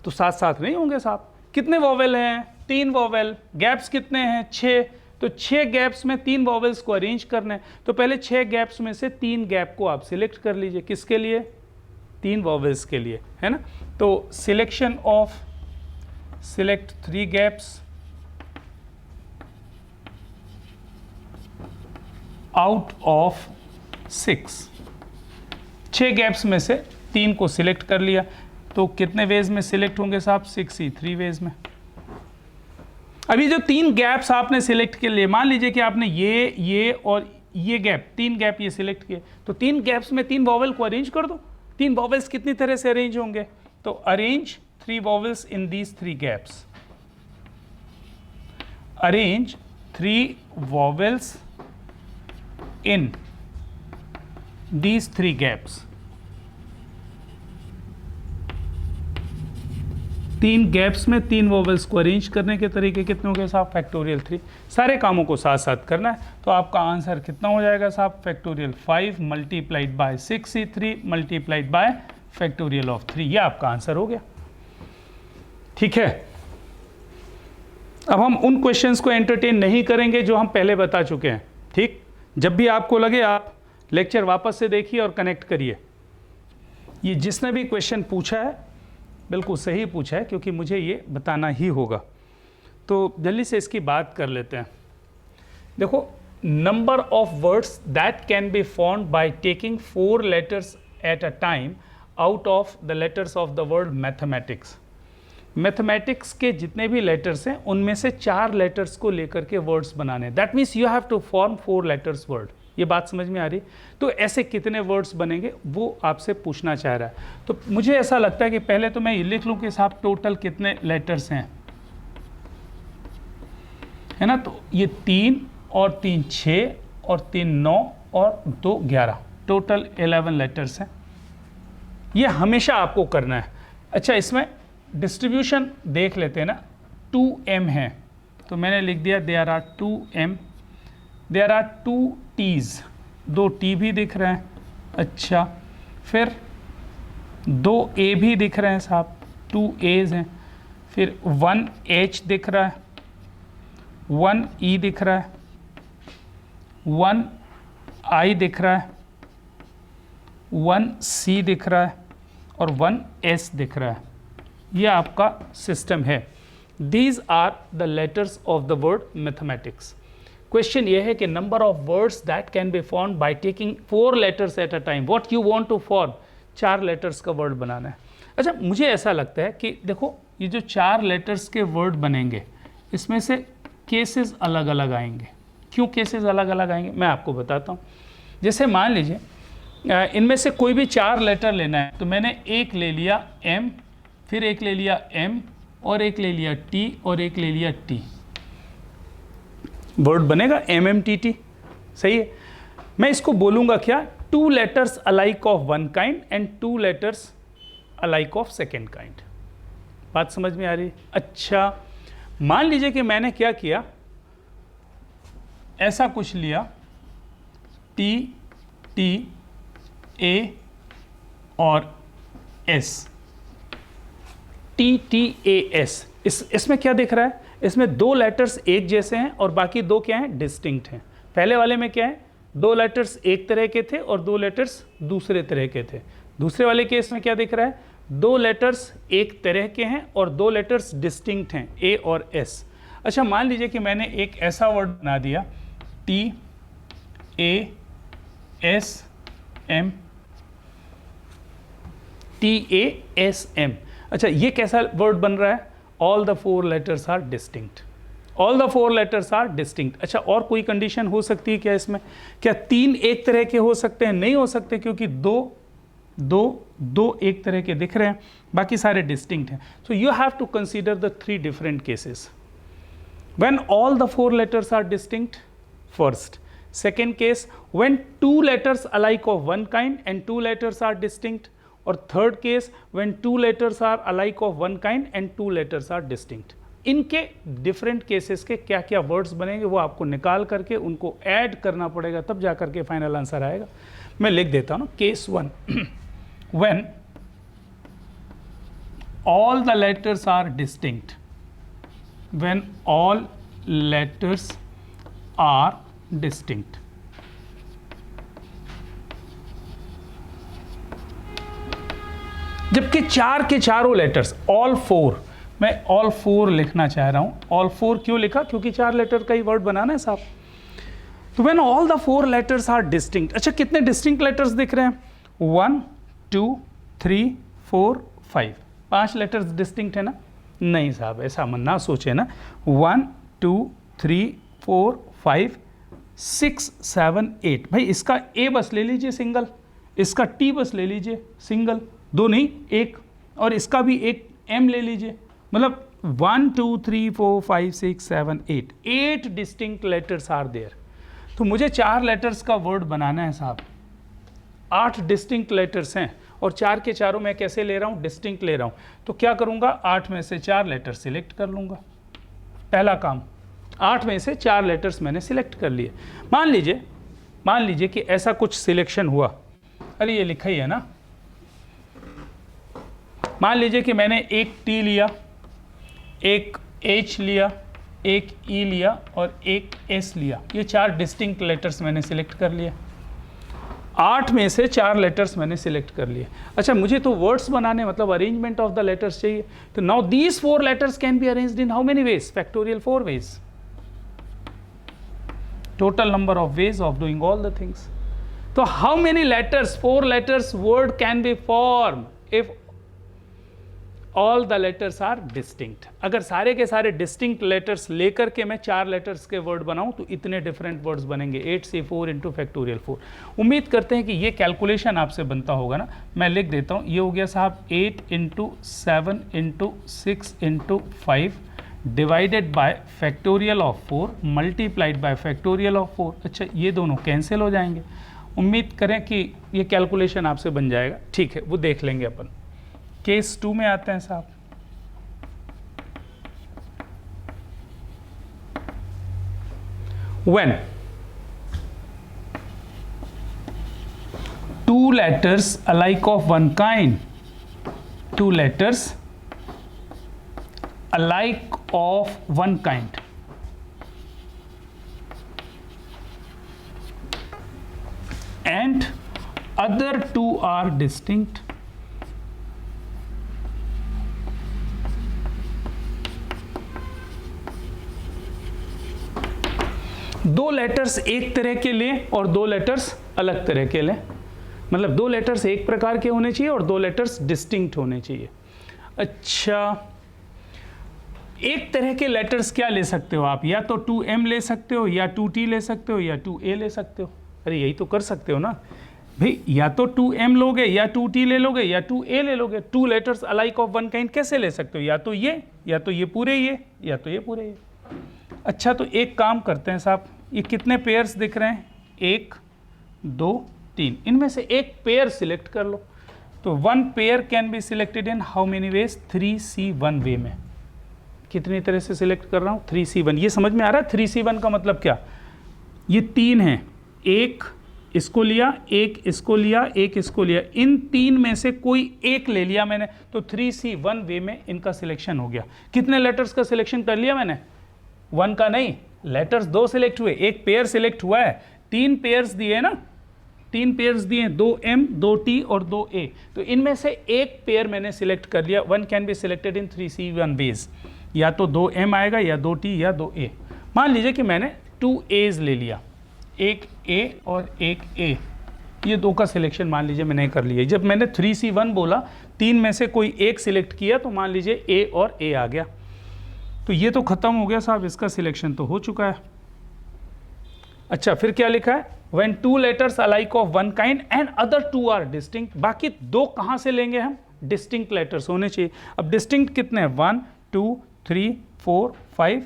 तो साथ साथ नहीं होंगे साहब। कितने वॉवेल हैं, 3 वॉवेल। गैप्स कितने हैं, 6। तो 6 गैप्स में 3 वॉवेल्स को अरेंज करना है। तो पहले 6 गैप्स में से 3 गैप को आप सिलेक्ट कर लीजिए। किसके लिए, 3 वॉवेल्स के लिए, है ना। तो selection of, select 3 gaps out of 6 gaps में से 3 को सिलेक्ट कर लिया। तो कितने वेज में सिलेक्ट होंगे साहब, 6 ही, 3 वेज में। अभी जो 3 गैप्स आपने सिलेक्ट के लिए, मान लीजिए कि आपने ये और ये गैप, 3 गैप ये सिलेक्ट किए, तो 3 गैप्स में 3 वॉवेल को अरेंज कर दो। 3 वॉवेल्स कितनी तरह से अरेंज होंगे, तो arrange 3 vowels in these 3 gaps. Arrange 3 vowels in these 3 gaps. 3 gaps में 3 वॉवेल्स को अरेंज करने के तरीके कितने हो गए साहब, फैक्टोरियल 3। सारे कामों को साथ साथ करना है। तो आपका आंसर कितना हो जाएगा साहब, factorial 5 multiplied by 6c3 multiplied by factorial of 3। ये आपका आंसर हो गया। ठीक है, अब हम उन क्वेश्चंस को एंटरटेन नहीं करेंगे जो हम पहले बता चुके हैं। ठीक, जब भी आपको लगे आप लेक्चर वापस से देखिए और कनेक्ट करिए। ये जिसने भी क्वेश्चन पूछा है बिल्कुल सही पूछा है, क्योंकि मुझे ये बताना ही होगा। तो जल्दी से इसकी बात कर लेते हैं। देखो, number of words that can be formed by taking 4 letters at a time out of the letters of the word mathematics. Mathematics के जितने भी लेटर्स हैं उनमें से 4 लेटर्स को लेकर के वर्ड्स बनाने। That means you have to form 4 letters word. ये बात समझ में आ रही। तो ऐसे कितने वर्ड्स बनेंगे वो आपसे पूछना चाह रहा है। तो मुझे ऐसा लगता है कि पहले तो मैं ये लिख लूं कि साहब टोटल कितने लेटर्स हैं, है ना। तो ये 3 और 3 6 और 3 9 और 2 11, टोटल 11 लेटर्स हैं। ये हमेशा आपको करना है। अच्छा, इसमें डिस्ट्रीब्यूशन देख लेते हैं ना, 2m है, तो मैंने लिख दिया there are 2 M, there are 2 T's, 2 T भी दिख रहे हैं। अच्छा, फिर 2 A भी दिख रहे हैं साहब, 2 A's हैं। फिर 1 H दिख रहा है, 1 E दिख रहा है, 1 I दिख रहा है, 1 C दिख रहा है और 1 S दिख रहा है। ये आपका सिस्टम है। These are the letters of the word mathematics. Question ये है कि number of words that can be form by taking 4 letters at a time. What you want to form, 4 letters का वर्ड बनाना है। अच्छा, मुझे ऐसा लगता है कि देखो ये जो 4 लेटर्स के वर्ड बनेंगे इसमें से केसेस अलग अलग आएंगे। क्यों केसेस अलग अलग आएंगे, मैं आपको बताता हूँ। जैसे मान लीजिए इनमें से कोई भी 4 लेटर लेना है, तो मैंने एक ले लिया M, फिर एक ले लिया M, और एक ले लिया T, और एक ले लिया T। वर्ड बनेगा MMTT, सही है। मैं इसको बोलूँगा क्या, 2 letters alike of one kind and 2 letters alike of second kind. बात समझ में आ रही है? अच्छा, मान लीजिए कि मैंने क्या किया, ऐसा कुछ लिया T, T, A और S, T, T, A, S। इसमें क्या दिख रहा है, इसमें 2 लेटर्स एक जैसे हैं और बाकी 2 क्या हैं, डिस्टिंक्ट हैं। पहले वाले में क्या है, 2 लेटर्स एक तरह के थे और 2 लेटर्स दूसरे तरह के थे। दूसरे वाले केस में क्या दिख रहा है, 2 लेटर्स एक तरह के हैं और 2 लेटर्स डिस्टिंक्ट हैं, A और S। अच्छा, मान लीजिए कि मैंने एक ऐसा वर्ड बना दिया T, A, S, M, T, A, S, M। अच्छा, ये कैसा वर्ड बन रहा है, all the 4 letters are distinct, all the 4 letters are distinct. अच्छा, और कोई कंडीशन हो सकती है क्या इसमें, क्या 3 एक तरह के हो सकते हैं? नहीं हो सकते, क्योंकि दो एक तरह के दिख रहे हैं, बाकी सारे डिस्टिंक्ट हैं। So you have to consider the 3 different cases when all the 4 letters are distinct, first. Second case, when 2 letters alike of one kind and 2 letters are distinct. और third case, when 2 letters are alike of one kind and 2 letters are distinct. इनके different cases के क्या क्या words बनेंगे वो आपको निकाल करके उनको ऐड करना पड़ेगा, तब जा करके फाइनल आंसर आएगा। मैं लिख देता हूँ ना, case 1 when all the letters are distinct, when all letters are distinct. जबकि 4 के चारों लेटर्स, ऑल 4, मैं ऑल 4 लिखना चाह रहा हूं। ऑल 4 क्यों लिखा, क्योंकि 4 लेटर का ही वर्ड बनाना है साहब। तो when all the 4 letters are distinct. अच्छा, कितने डिस्टिंक्ट लेटर्स दिख रहे हैं, 1, 2, 3, 4, 5, 5 लेटर्स डिस्टिंक्ट है ना? नहीं साहब, ऐसा मन ना सोचे ना। 1, 2, 3, 4, 5, 6, 7, 8। भाई इसका A बस ले लीजिए सिंगल, इसका T बस ले लीजिए सिंगल, 2 नहीं 1, और इसका भी एक M ले लीजिए। मतलब 1, 2, 3, 4, 5, 6, 7, 8 डिस्टिंक्ट लेटर्स आर देयर। तो मुझे 4 लेटर्स का वर्ड बनाना है साहब। 8 डिस्टिंक्ट लेटर्स हैं और 4 के चारों मैं कैसे ले रहा हूँ, डिस्टिंक्ट ले रहा हूँ। तो क्या करूँगा, 8 में से 4 लेटर सिलेक्ट कर लूँगा। पहला काम, 8 में से 4 लेटर्स मैंने सिलेक्ट कर लिए। मान लीजिए कि ऐसा कुछ सिलेक्शन हुआ। अरे ये लिखा ही है ना। मान लीजिए कि मैंने एक T लिया, एक H लिया, एक E लिया और एक S लिया। ये 4 डिस्टिंक्ट लेटर्स मैंने सिलेक्ट कर लिए। 8 में से 4 लेटर्स मैंने सिलेक्ट कर लिए। अच्छा, मुझे तो वर्ड्स बनाने, मतलब अरेंजमेंट ऑफ द लेटर्स चाहिए। तो now these 4 letters can be arranged in how many ways, factorial 4 ways. Total number of ways of doing all the things. तो how many letters, 4 letters word can be form if all the letters are distinct. अगर सारे के सारे distinct letters लेकर के मैं 4 letters के word बनाऊं तो इतने डिफरेंट वर्ड्स बनेंगे, 8C4 इंटू फैक्टोरियल 4। उम्मीद करते हैं कि ये कैलकुलेशन आपसे बनता होगा ना। मैं लिख देता हूं, ये हो गया साहब 8 into 7 into 6 into 5 divided by factorial of 4 multiplied by factorial of 4। अच्छा, ये दोनों कैंसिल हो जाएंगे। उम्मीद करें कि ये कैलकुलेशन आपसे बन जाएगा। ठीक है, वो देख लेंगे अपन। केस 2 में आते हैं साहब। when two letters alike of one kind, two letters alike of one kind, and other two are distinct, दो लेटर्स एक तरह के लें और दो लेटर्स अलग तरह के लें, मतलब दो लेटर्स एक प्रकार के होने चाहिए और दो लेटर्स डिस्टिंक्ट होने चाहिए। अच्छा, एक तरह के लेटर्स क्या ले सकते हो आप, या तो 2m ले सकते हो, या 2t ले सकते हो, या 2a ले सकते हो। अरे यही तो कर सकते हो ना भाई, या तो 2m लोगे, या 2t ले लोगे, या 2a ले लोगे। Two letters alike of one kind कैसे ले सकते हो, या तो ये पूरे ये, या तो ये पूरे ये। अच्छा, तो एक काम करते हैं साहब, ये कितने पेयर्स दिख रहे हैं, 1 2 3, इनमें से एक पेयर सिलेक्ट कर लो। तो one pair can be selected in how many veg, 3C1 वे में। कितनी तरह से सिलेक्ट कर रहा हूँ, 3C1। ये समझ में आ रहा है 3C1 का मतलब क्या, ये 3 हैं, एक इसको लिया, एक इसको लिया, एक इसको लिया, इन 3 में से कोई एक ले लिया मैंने, तो 3C1 वे में इनका सिलेक्शन हो गया। कितने लेटर्स का सिलेक्शन कर लिया मैंने, 1 का नहीं, लेटर्स 2 सिलेक्ट हुए, एक पेयर सिलेक्ट हुआ है, 3 पेयर्स दिए ना, 3 पेयर्स दिए, 2m 2t और 2a, तो इनमें से एक पेयर मैंने सिलेक्ट कर लिया। 1 can be selected in 3C1 ways, या तो 2m आएगा, या 2t, या 2a। मान लीजिए कि मैंने 2 A's ले लिया, एक a और एक a, ये 2 का सिलेक्शन मान लीजिए मैंने कर लिया। जब मैंने 3C1 बोला, 3 में से कोई एक सिलेक्ट किया, तो मान लीजिए a और a आ गया, तो ये तो खत्म हो गया साहब, इसका सिलेक्शन तो हो चुका है। अच्छा, फिर क्या लिखा है, when two letters alike of one kind and other two are distinct, बाकी 2 कहाँ से लेंगे हम, distinct letters होने चाहिए। अब distinct कितने हैं, 1 2 3 4 5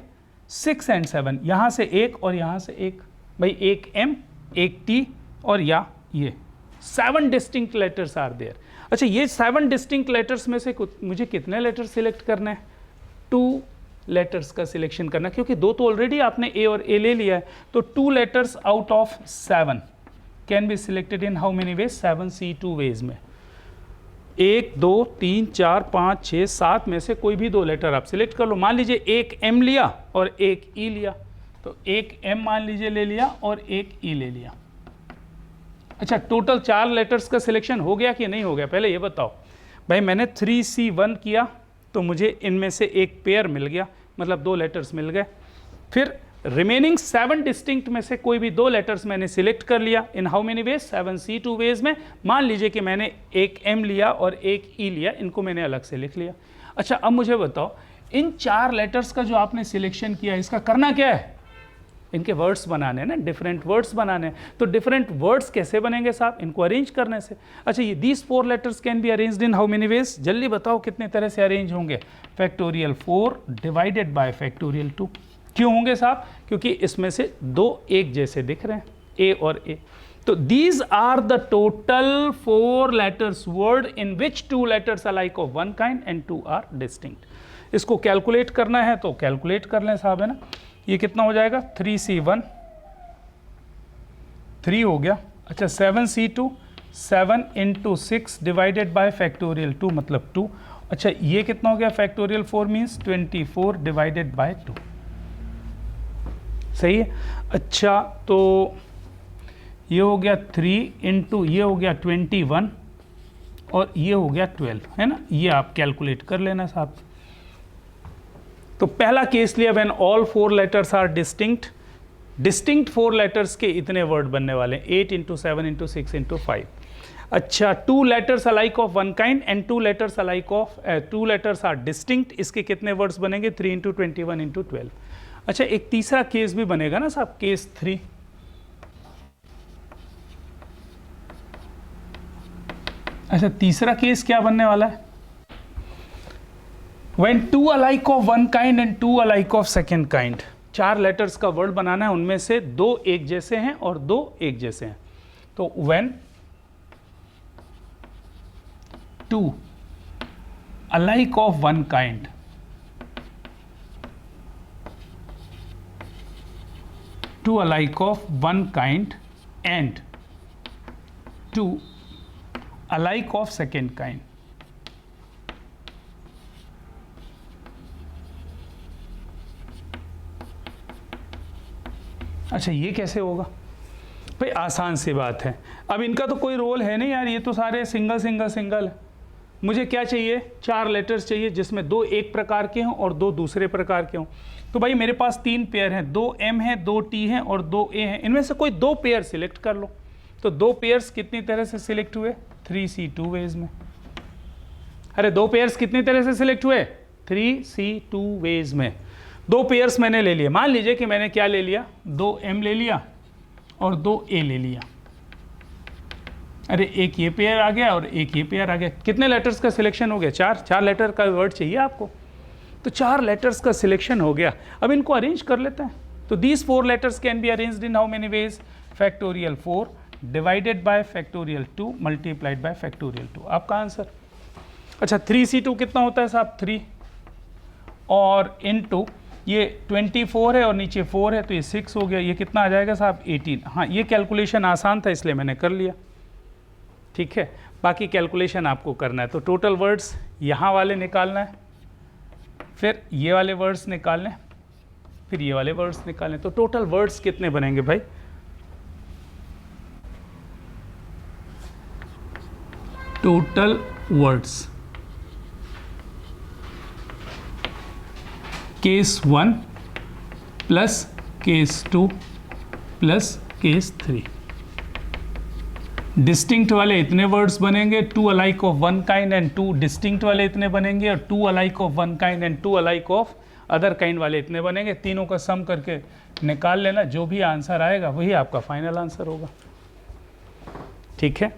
6 and 7, यहाँ से एक और यहाँ से एक, भाई एक m एक t और या ये 7 distinct letters are there। अच्छा, ये 7 distinct letters में से मुझे कितने letters सिलेक्ट करने हैं, 2 लेटर्स का सिलेक्शन करना, क्योंकि 2 तो ऑलरेडी आपने a और a ले लिया है, तो 2 letters out of 7 can be selected in how many ways, 7C2 ways में। 1 2 3 4 5 6 7 में से कोई भी 2 लेटर आप सिलेक्ट कर लो। मान लीजिए एक m लिया और एक e लिया, तो एक m मान लीजिए ले लिया और एक e ले लिया। अच्छा, टोटल 4 लेटर्स का सिलेक्शन हो गया कि नहीं हो गया, पहले ये बताओ भाई। मैंने 3C1 किया तो मुझे इनमें से एक पेयर मिल गया, मतलब 2 लेटर्स मिल गए। फिर रिमेनिंग 7 डिस्टिंक्ट में से कोई भी 2 लेटर्स मैंने सिलेक्ट कर लिया in how many ways, 7C2 ways में। मान लीजिए कि मैंने एक m लिया और एक e लिया, इनको मैंने अलग से लिख लिया। अच्छा, अब मुझे बताओ, इन 4 लेटर्स का जो आपने सिलेक्शन किया, इसका करना क्या है, इनके वर्ड्स बनाने हैं ना, डिफरेंट वर्ड्स बनाने हैं। तो डिफरेंट वर्ड्स कैसे बनेंगे साहब, इनको अरेंज करने से। अच्छा, ये these 4 letters can be arranged in how many veg, जल्दी बताओ कितने तरह से अरेंज होंगे, फैक्टोरियल 4 डिवाइडेड बाय फैक्टोरियल 2। क्यों होंगे साहब, क्योंकि इसमें से 2 एक जैसे दिख रहे हैं, a और a। तो these are the total 4 letters word in which 2 letters alike of one kind and 2 are distinct। इसको कैलकुलेट करना है तो कैलकुलेट कर लें साहब, है ना। ये कितना हो जाएगा, 3C1 3 हो गया। अच्छा, 7C2 7 × 6 डिवाइडेड बाय फैक्टोरियल 2 मतलब 2। अच्छा, ये कितना हो गया, फैक्टोरियल 4 मीन्स 24 डिवाइडेड बाय 2, सही है। अच्छा, तो ये हो गया 3 × ये हो गया 21 और ये हो गया 12, है ना। ये आप कैलकुलेट कर लेना साहब। तो पहला केस लिया, when all 4 letters are distinct, distinct 4 letters के इतने वर्ड बनने वाले हैं, 8 × 7 × 6 × 5। अच्छा, 2 letters alike of one kind and 2 letters alike of 2 letters are distinct, इसके कितने वर्ड्स बनेंगे, 3 × 21 × 12। अच्छा, एक तीसरा केस भी बनेगा ना साहब, केस 3। अच्छा, तीसरा केस क्या बनने वाला है, when 2 alike of one kind and 2 alike of second kind, 4 letters का वर्ड बनाना है, उनमें से 2 एक जैसे हैं और 2 एक जैसे हैं। तो when 2 alike of one kind two alike of one kind and two alike of second kind. अच्छा ये कैसे होगा भाई? आसान सी बात है। अब इनका तो कोई रोल है नहीं यार, ये तो सारे सिंगल सिंगल सिंगल है। मुझे क्या चाहिए? 4 लेटर्स चाहिए जिसमें 2 एक प्रकार के हों और 2 दूसरे प्रकार के हों। तो भाई मेरे पास 3 पेयर हैं, 2 M हैं, 2 T हैं और 2 A हैं। इनमें से कोई 2 पेयर सिलेक्ट कर लो। तो 2 पेयर्स कितनी तरह से सिलेक्ट हुए? 3C2 वेज में। अरे 2 पेयर्स कितनी तरह से सिलेक्ट हुए? 3C2 वेज में। 2 पेयर्स मैंने ले लिए। मान लीजिए कि मैंने क्या ले लिया? 2M ले लिया और 2A ले लिया। अरे एक ये पेयर आ गया और एक ये पेयर आ गया। कितने लेटर्स का सिलेक्शन हो गया? 4 लेटर का वर्ड चाहिए आपको, तो 4 लेटर्स का सिलेक्शन हो गया। अब इनको अरेंज कर लेते हैं। तो these 4 letters can be arranged in how many ways? Factorial 4 divided by factorial 2 multiplied by factorial 2। आपका आंसर। अच्छा 3C2 कितना होता है साहब? 3 और इनटू ये 24 है और नीचे 4 है तो ये 6 हो गया। ये कितना आ जाएगा साहब? 18। हाँ ये कैलकुलेशन आसान था इसलिए मैंने कर लिया। ठीक है, बाकी कैलकुलेशन आपको करना है। तो टोटल वर्ड्स यहाँ वाले निकालना है, फिर ये वाले वर्ड्स निकालने, फिर ये वाले वर्ड्स निकालने। तो टोटल वर्ड्स कितने बनेंगे भाई? Total words case 1 plus case 2 plus case 3। Distinct वाले इतने वर्ड्स बनेंगे, 2 alike of one kind and 2 distinct वाले इतने बनेंगे, और 2 alike of one kind and 2 alike of other kind वाले इतने बनेंगे। तीनों का सम करके निकाल लेना, जो भी आंसर आएगा वही आपका फाइनल आंसर होगा। ठीक है,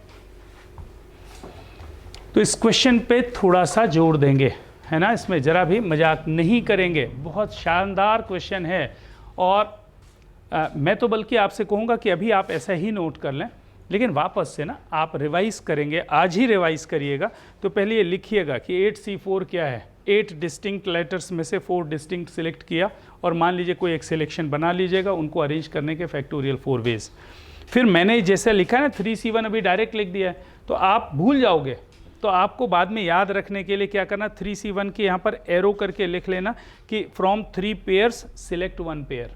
तो इस क्वेश्चन पे थोड़ा सा जोड़ देंगे, है ना, इसमें जरा भी मजाक नहीं करेंगे। बहुत शानदार क्वेश्चन है। और मैं तो बल्कि आपसे कहूँगा कि अभी आप ऐसा ही नोट कर लें, लेकिन वापस से ना आप रिवाइज करेंगे, आज ही रिवाइज करिएगा। तो पहले ये लिखिएगा कि 8C4 क्या है। 8 डिस्टिंक्ट लेटर्स में से 4 डिस्टिंक्ट सिलेक्ट किया, और मान लीजिए कोई एक सिलेक्शन बना लीजिएगा, उनको अरेंज करने के फैक्टोरियल 4 वेज। फिर मैंने जैसे लिखा है ना 3C1 अभी डायरेक्ट लिख दिया है, तो आप भूल जाओगे। तो आपको बाद में याद रखने के लिए क्या करना, 3C1 के यहाँ पर एरो करके लिख लेना कि फ्रॉम 3 पेयर्स सिलेक्ट 1 पेयर।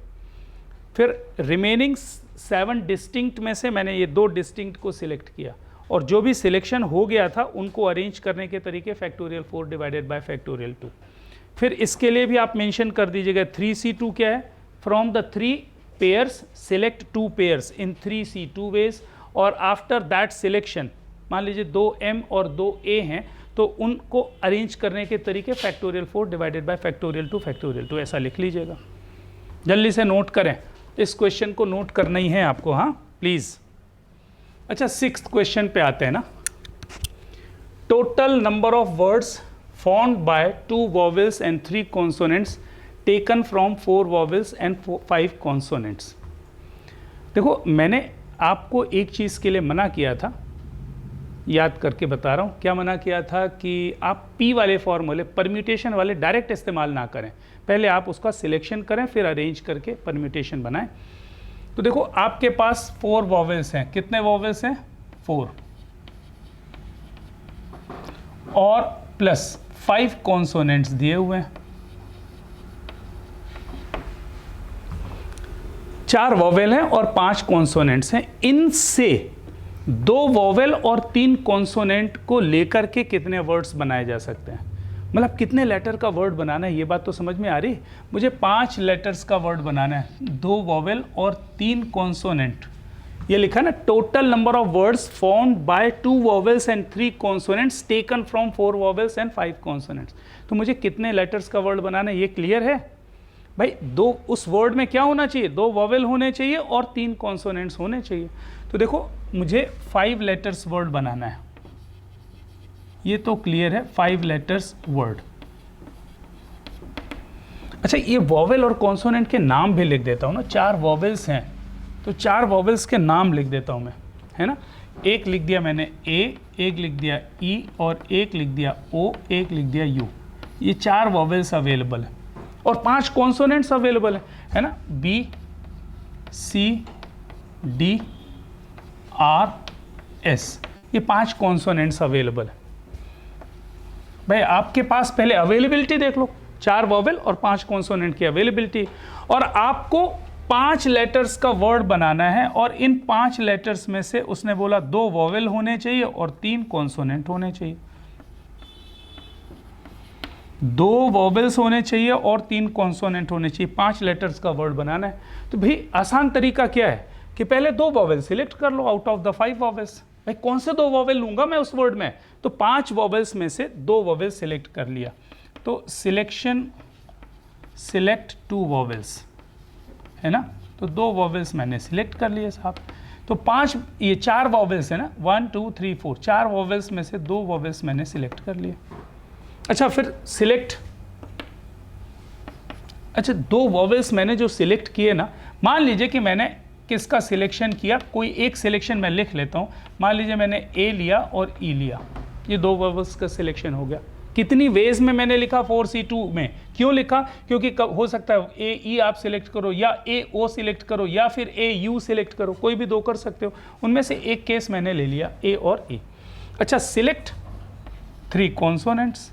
फिर रिमेनिंग 7 डिस्टिंक्ट में से मैंने ये 2 डिस्टिंक्ट को सिलेक्ट किया, और जो भी सिलेक्शन हो गया था उनको अरेंज करने के तरीके फैक्टोरियल 4 डिवाइडेड बाय फैक्टोरियल 2। फिर इसके लिए भी आप मेंशन कर दीजिएगा 3C2 क्या है? From the 3 pairs select 2 pairs in 3C2 ways, और आफ्टर दैट सिलेक्शन मान लीजिए 2M और 2A हैं, तो उनको अरेंज करने के तरीके factorial 4 divided by factorial 2 factorial 2 ऐसा लिख लीजिएगा। जल्दी से नोट करें, इस क्वेश्चन को नोट करना ही है आपको, हाँ प्लीज़। अच्छा 6th क्वेश्चन पे आते हैं ना। Total number of words formed by 2 vowels and 3 consonants taken from 4 vowels and 5 consonants. देखो मैंने आपको एक चीज़ के लिए मना किया था, याद करके बता रहा हूँ। क्या मना किया था? कि आप P वाले फॉर्मूले, परम्यूटेशन वाले डायरेक्ट इस्तेमाल ना करें, पहले आप उसका सिलेक्शन करें फिर अरेंज करके परम्यूटेशन बनाएं। तो देखो आपके पास 4 वॉवेल्स हैं। कितने वॉवेल्स हैं? 4, और प्लस 5 कॉन्सोनेंट्स दिए हुए हैं। 4 वॉवेल हैं और 5 कॉन्सोनेंट्स हैं। इनसे 2 वॉवेल और 3 कॉन्सोनेंट को लेकर के कितने वर्ड्स बनाए जा सकते हैं? मतलब कितने लेटर का वर्ड बनाना है, ये बात तो समझ में आ रही। मुझे 5 लेटर्स का वर्ड बनाना है, 2 वॉवेल और 3 कॉन्सोनेंट। ये लिखा ना, total number of words formed by 2 vowels and 3 consonants taken from 4 vowels and 5 consonants. तो मुझे कितने लेटर्स का वर्ड बनाना है, ये क्लियर है भाई? 2, उस वर्ड में क्या होना चाहिए? 2 वॉवेल होने चाहिए और 3 कॉन्सोनेंट्स होने चाहिए। तो देखो मुझे 5 लेटर्स वर्ड बनाना है, ये तो क्लियर है, 5 लेटर्स वर्ड। अच्छा ये वॉवेल और कॉन्सोनेंट के नाम भी लिख देता हूँ ना। 4 वॉवेल्स हैं तो 4 वॉवेल्स के नाम लिख देता हूँ मैं, है ना। एक लिख दिया मैंने A, एक लिख दिया E, और एक लिख दिया O, एक लिख दिया U। ये 4 वॉवेल्स अवेलेबल है और 5 कॉन्सोनेंट्स अवेलेबल है ना। B, C D R S, ये 5 कॉन्सोनेंट्स अवेलेबल है। भाई आपके पास पहले अवेलेबिलिटी देख लो, 4 वॉवेल और 5 कॉन्सोनेंट की अवेलेबिलिटी, और आपको 5 लेटर्स का वर्ड बनाना है, और इन 5 लेटर्स में से उसने बोला 2 वॉवेल होने चाहिए और 3 कॉन्सोनेंट होने चाहिए। 2 वॉवेल्स होने चाहिए और 3 कॉन्सोनेंट होने चाहिए, 5 लेटर्स का वर्ड बनाना है। तो भाई आसान तरीका क्या है कि पहले 2 वॉवेल सिलेक्ट कर लो आउट ऑफ द 5 वॉवेल्स। भाई कौन से 2 वॉवेल लूंगा मैं उस वर्ड में, तो 5 वॉवेल्स में से 2 वॉवेल सिलेक्ट कर लिया, तो सिलेक्ट 2 वॉवेल्स है ना, तो 2 वॉवेल्स मैंने सिलेक्ट कर लिए साहब। तो 5, ये 4 वॉवेल्स है ना, 1 2 3 4, 4 वॉवेल्स में से 2 वॉवेल्स मैंने सिलेक्ट कर लिए। अच्छा फिर सिलेक्ट, अच्छा 2 वॉवेल्स मैंने जो सिलेक्ट किए ना, मान लीजिए कि मैंने किसका सिलेक्शन किया, कोई एक सिलेक्शन मैं लिख लेता हूँ। मान लीजिए मैंने ए लिया और ई लिया, ये 2 वॉवेल्स का सिलेक्शन हो गया। कितनी वेज में मैंने लिखा, 4C2 में। क्यों लिखा, क्योंकि हो सकता है ए ई आप सिलेक्ट करो, या ए ओ सिलेक्ट करो, या फिर ए यू सिलेक्ट करो, कोई भी 2 कर सकते हो। उनमें से एक केस मैंने ले लिया, ए और ए। अच्छा सिलेक्ट 3 कॉन्सोनेंट्स,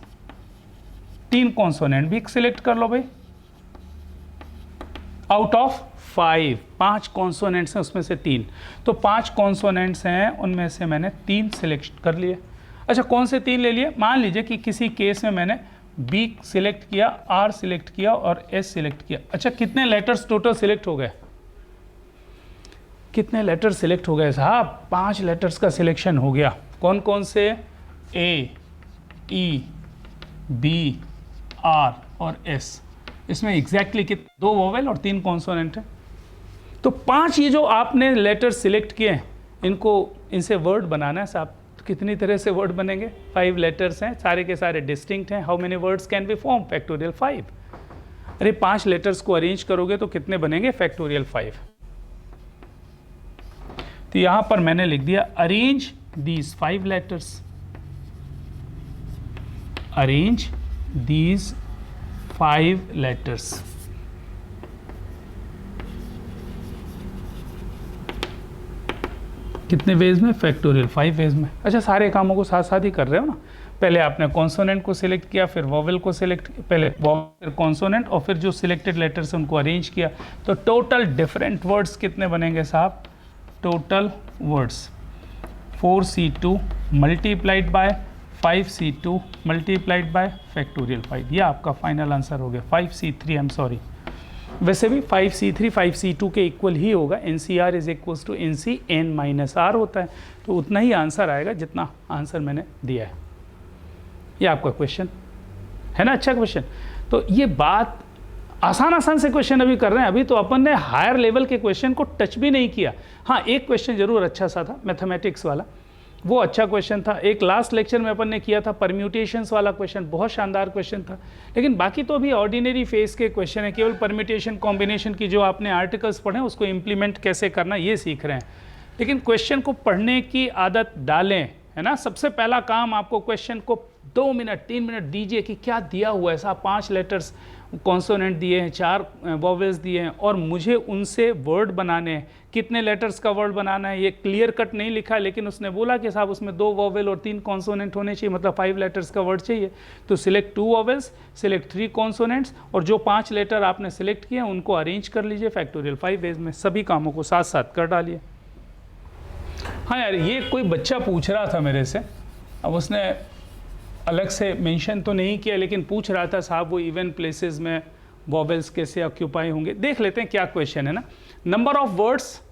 3 कॉन्सोनेंट भी सिलेक्ट कर लो भाई आउट ऑफ 5 कॉन्सोनेंट्स हैं उसमें से 3, तो 5 कॉन्सोनेंट्स हैं उनमें से मैंने 3 सिलेक्ट कर लिए। अच्छा कौन से 3 ले लिए, मान लीजिए कि किसी केस में मैंने बी सिलेक्ट किया, आर सिलेक्ट किया और एस सिलेक्ट किया। अच्छा कितने लेटर्स टोटल सिलेक्ट हो गए, कितने लेटर सिलेक्ट हो गए साहब, 5 लेटर्स का सिलेक्शन हो गया। कौन कौन से, ए ई बी आर और एस, इसमें एग्जैक्टली कितने, 2 वोवेल और 3 कॉन्सोनेंट है। तो 5 ये जो आपने लेटर सिलेक्ट किए हैं, इनको इनसे वर्ड बनाना है साहब। तो कितनी तरह से वर्ड बनेंगे, 5 लेटर्स हैं, सारे के सारे डिस्टिंक्ट हैं। How many words can be form, factorial 5। अरे 5 लेटर्स को अरेंज करोगे तो कितने बनेंगे, फैक्टोरियल 5। तो यहां पर मैंने लिख दिया arrange these 5 letters, arrange these 5 letters. कितने वेज में, फैक्टोरियल 5 वेज में। अच्छा सारे कामों को साथ साथ ही कर रहे हो ना, पहले आपने कॉन्सोनेंट को सिलेक्ट किया, फिर वॉवेल को सिलेक्ट, पहले वॉवेल कॉन्सोनेंट, और फिर जो सिलेक्टेड लेटर्स उनको अरेंज किया। तो टोटल डिफरेंट वर्ड्स कितने बनेंगे साहब, total words 4C2 multiplied by 5C2 multiplied by factorial 5। ये आपका फाइनल आंसर हो गया। 5C3, आई एम सॉरी, वैसे भी 5C3 5C2 के इक्वल ही होगा। NCR is equals to NC n-R होता है, तो उतना ही आंसर आएगा जितना आंसर मैंने दिया है। ये आपका क्वेश्चन है ना, अच्छा क्वेश्चन। तो ये बात आसान से क्वेश्चन अभी कर रहे हैं, अभी तो अपन ने हायर लेवल के क्वेश्चन को टच भी नहीं किया। हाँ एक क्वेश्चन जरूर अच्छा सा था, मैथमेटिक्स वाला, वो अच्छा क्वेश्चन था। एक लास्ट लेक्चर में अपन ने किया था परम्यूटेशंस वाला क्वेश्चन, बहुत शानदार क्वेश्चन था। लेकिन बाकी तो अभी ऑर्डिनरी फेस के क्वेश्चन है, केवल परम्यूटेशन कॉम्बिनेशन की जो आपने आर्टिकल्स पढ़े उसको इम्प्लीमेंट कैसे करना ये सीख रहे हैं। लेकिन क्वेश्चन को पढ़ने की आदत डालें, है ना। सबसे पहला काम आपको क्वेश्चन को 2 मिनट 3 मिनट दीजिए कि क्या दिया हुआ है साहब, 5 लेटर्स कॉन्सोनेंट दिए हैं, 4 वॉवेल्स दिए हैं, और मुझे उनसे वर्ड बनाने हैं। कितने लेटर्स का वर्ड बनाना है ये क्लियर कट नहीं लिखा, लेकिन उसने बोला कि साहब उसमें 2 वॉवेल और 3 कॉन्सोनेंट होने चाहिए, मतलब 5 लेटर्स का वर्ड चाहिए। तो सिलेक्ट 2 वॉवेल्स, सिलेक्ट 3 कॉन्सोनेंट्स, और जो 5 लेटर आपने सिलेक्ट किए उनको अरेंज कर लीजिए फैक्टोरियल 5 वेज में। सभी कामों को साथ साथ कर डालिए। हाँ यार, ये कोई बच्चा पूछ रहा था मेरे से, अब उसने अलग से मेंशन तो नहीं किया, लेकिन पूछ रहा था साहब वो इवन प्लेसेस में वॉवेल्स कैसे ऑक्यूपाई होंगे। देख लेते हैं क्या क्वेश्चन है ना। Number of words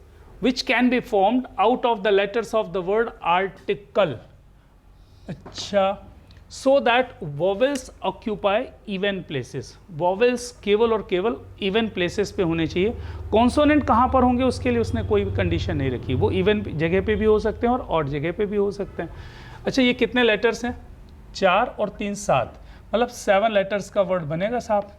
which can be formed out of the letters of the word article. अच्छा, so that vowels occupy even places. Vowels केवल और केवल इवन प्लेसेस पे होने चाहिए। कॉन्सोनेंट कहाँ पर होंगे उसके लिए उसने कोई भी कंडीशन नहीं रखी, वो इवन जगह पे भी हो सकते हैं और ऑड जगह पे भी हो सकते हैं। अच्छा, ये कितने लेटर्स हैं, 4 और 3 7, मतलब 7 लेटर्स का वर्ड बनेगा साहब।